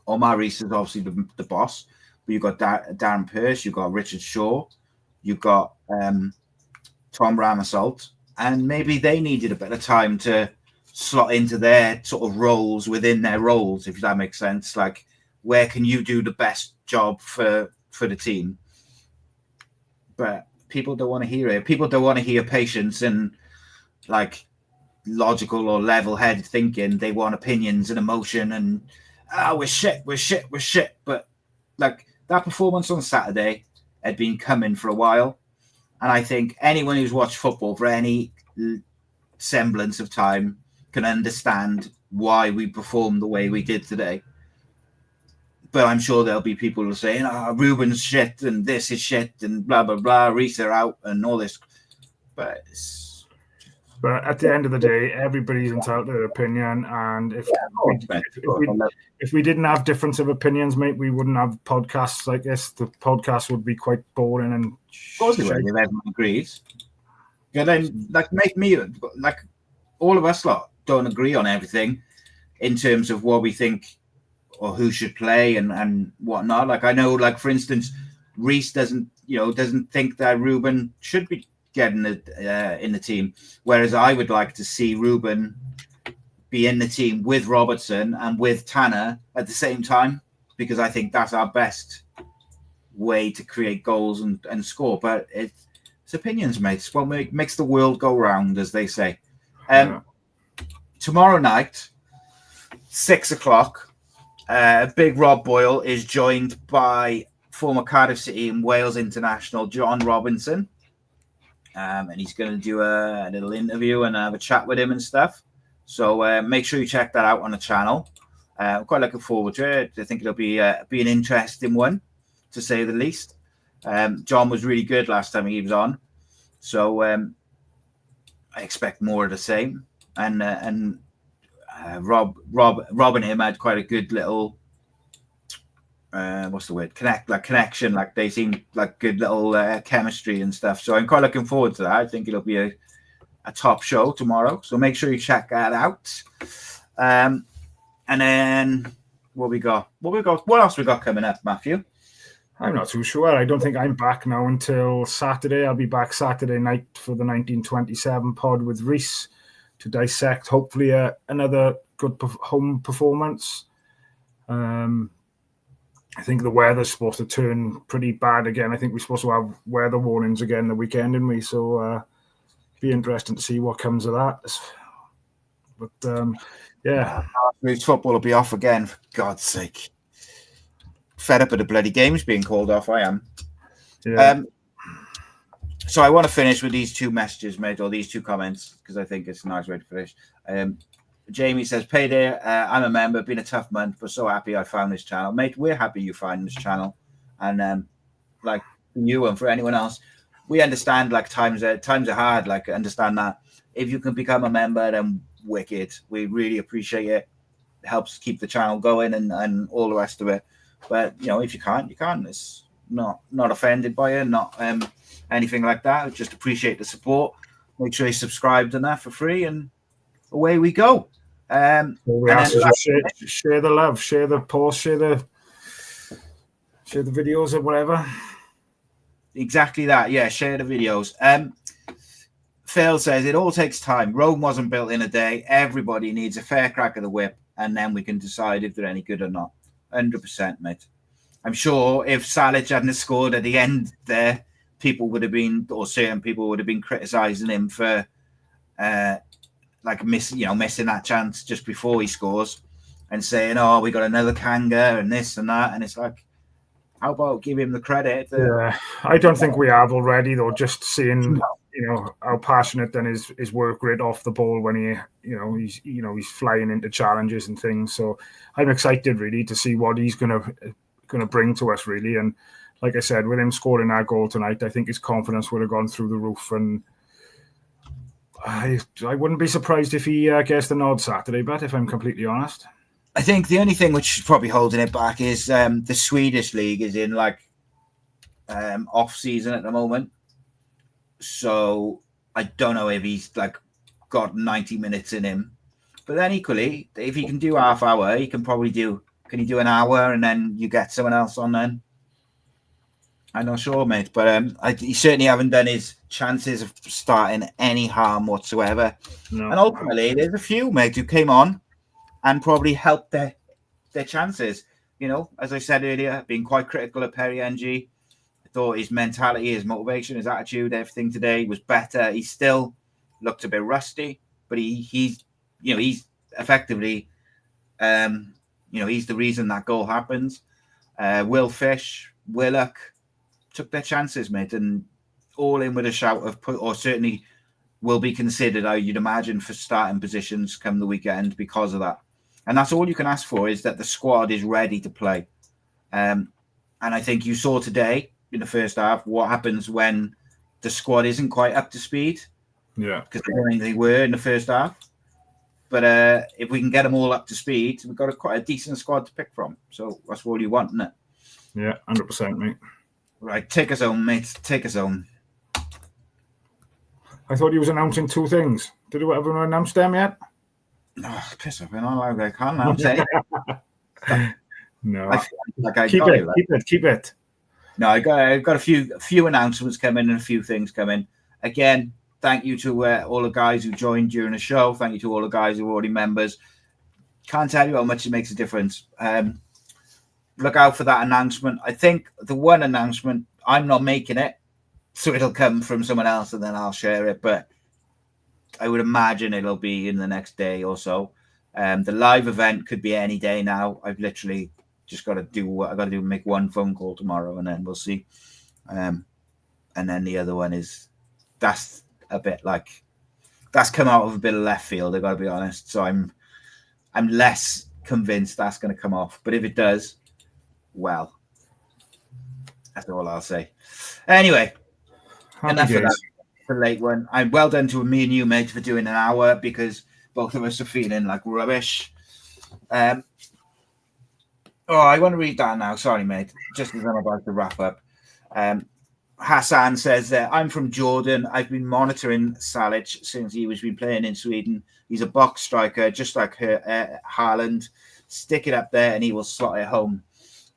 Omar Rhys is obviously the boss. You've got Darren Pearce, you've got Richard Shaw, you've got Tom Ramassalt, and maybe they needed a bit of time to slot into their sort of roles within their roles, if that makes sense. Like, where can you do the best job for the team? But people don't want to hear it. People don't want to hear patience and logical or level-headed thinking. They want opinions and emotion and we're shit. But that performance on Saturday had been coming for a while. And I think anyone who's watched football for any semblance of time can understand why we performed the way we did today. But I'm sure there'll be people who are saying, Ruben's shit and this is shit and blah, blah, blah, Rhys are out and all this. But at the end of the day, everybody's entitled to their opinion. And if we didn't have difference of opinions, mate, we wouldn't have podcasts like this. The podcast would be quite boring. And of course, if everyone agrees. And then, make me, all of us lot don't agree on everything in terms of what we think or who should play and whatnot. Like, I know, like, for instance, Rhys doesn't think that Ruben should be getting in the team, whereas I would like to see Ruben be in the team with Robertson and with Tanner at the same time, because I think that's our best way to create goals and score. But it's opinions, mate. It's what makes the world go round, as they say. Tomorrow night, 6:00, Big Rob Boyle is joined by former Cardiff City and Wales international John Robinson. And he's going to do a little interview and have a chat with him and stuff. So make sure you check that out on the channel. I'm quite looking forward to it. I think it'll be an interesting one, to say the least. John was really good last time he was on. So I expect more of the same. And Rob and him had quite a good little what's the word? Connection. Like, they seem like good little chemistry and stuff. So I'm quite looking forward to that. I think it'll be a top show tomorrow. So make sure you check that out. And then what we got? What else we got coming up, Matthew? I'm not too sure. I don't think I'm back now until Saturday. I'll be back Saturday night for the 1927 pod with Rhys to dissect, hopefully, another good home performance. I think the weather's supposed to turn pretty bad again. I think we're supposed to have weather warnings again the weekend, aren't we? So be interesting to see what comes of that. But yeah, football will be off again, for God's sake. Fed up with the bloody games being called off. I am. Yeah. So I want to finish with these two messages, mate, or these two comments, because I think it's a nice way to finish. Jamie says, "Payday, I'm a member. Been a tough month, but so happy I found this channel, mate. We're happy you found this channel, and like, for you and for anyone else, we understand, like, times are hard. Like, understand that if you can become a member, then wicked. We really appreciate it. It helps keep the channel going and all the rest of it. But if you can't, you can't. It's not offended by it, not anything like that. Just appreciate the support. Make sure you subscribe to that for free, and away we go." We ask you to share the love, share the post, share the videos or whatever. Exactly that. Yeah, share the videos. Phil says, "It all takes time. Rome wasn't built in a day. Everybody needs a fair crack of the whip, and then we can decide if they're any good or not." 100%, mate. I'm sure if SALECH hadn't scored at the end there, certain people would have been criticising him for missing that chance just before he scores and saying, "Oh, we got another Kanga and this and that." And it's like, how about give him the credit? Yeah, I don't think we have already, though. Just seeing, how passionate and his work rate off the ball when he's flying into challenges and things. So I'm excited really to see what he's gonna bring to us, really. And like I said, with him scoring that goal tonight, I think his confidence would have gone through the roof. And I wouldn't be surprised if he gets the nod Saturday, but if I'm completely honest. I think the only thing which is probably holding it back is the Swedish league is in off season at the moment. So I don't know if he's got 90 minutes in him. But then equally, if he can do half hour, he can probably do. Can he do an hour and then you get someone else on then? I'm not sure, mate. But he certainly haven't done his chances of starting any harm whatsoever. No. And ultimately, there's a few, mate, who came on and probably helped their chances. As I said earlier, being quite critical of Perry NG. I thought his mentality, his motivation, his attitude, everything today was better. He still looked a bit rusty, but he's effectively, he's the reason that goal happens. Will Fish, Willock took their chances, mate, and all in with a shout of certainly will be considered, you'd imagine, for starting positions come the weekend because of that. And that's all you can ask for, is that the squad is ready to play. And I think you saw today in the first half what happens when the squad isn't quite up to speed. Yeah. Because I don't think they were in the first half. But if we can get them all up to speed, we've got quite a decent squad to pick from. So that's all you want, isn't it? Yeah, 100%, mate. Right, take us home, mate. Take us home. I thought he was announcing 2 things. Did everyone announce them yet? Oh, piss off. I can't announce it. No. I feel like I keep got it. Keep it. No, I've got a few announcements coming and a few things coming. Again, thank you to all the guys who joined during the show. Thank you to all the guys who are already members. Can't tell you how much it makes a difference. Look out for that announcement. I think the one announcement, I'm not making it, so it'll come from someone else and then I'll share it. But I would imagine it'll be in the next day or so. The live event could be any day now. I've literally just got to do what I got to do, make one phone call tomorrow, and then we'll see. And then the other one that's a bit like, that's come out of a bit of left field, I've got to be honest. So I'm less convinced that's going to come off. But if it does, well, that's all I'll say. Anyway, enough of that. The late one. I'm well done to me and you, mate, for doing an hour, because both of us are feeling like rubbish. I want to read that now. Sorry, mate. Just as I'm about to wrap up. Hassan says that I'm from Jordan. I've been monitoring SALECH since he was been playing in Sweden. He's a box striker, just like Haaland. Stick it up there and he will slot it home.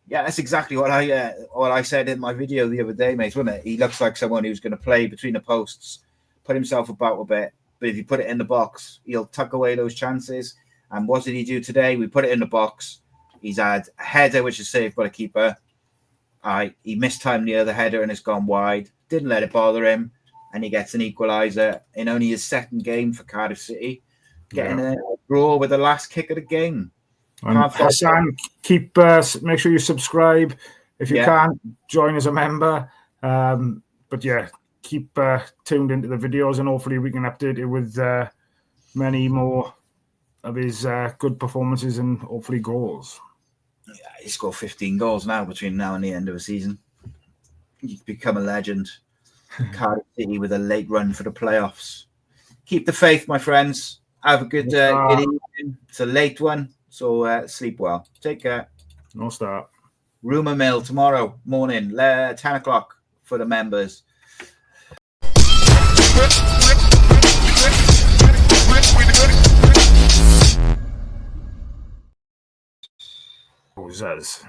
Yeah, that's exactly what I said in my video the other day, mate, wasn't it? He looks like someone who's going to play between the posts, put himself about a bit. But if you put it in the box, he'll tuck away those chances. And what did he do today? We put it in the box. He's had a header, which is saved by the keeper. He mistimed the other header and it's gone wide. Didn't let it bother him. And he gets an equaliser in only his second game for Cardiff City. Getting a draw with the last kick of the game. Hassan, make sure you subscribe. If you can't, join as a member. But yeah, keep tuned into the videos, and hopefully we can update you with many more of his good performances and hopefully goals. Yeah, he's scored 15 goals now between now and the end of the season. He's become a legend. Cardiff City with a late run for the playoffs. Keep the faith, my friends. Have a good evening. It's a late one, so sleep well. Take care. No start. Rumour mill tomorrow morning, 10 o'clock for the members. Who's that?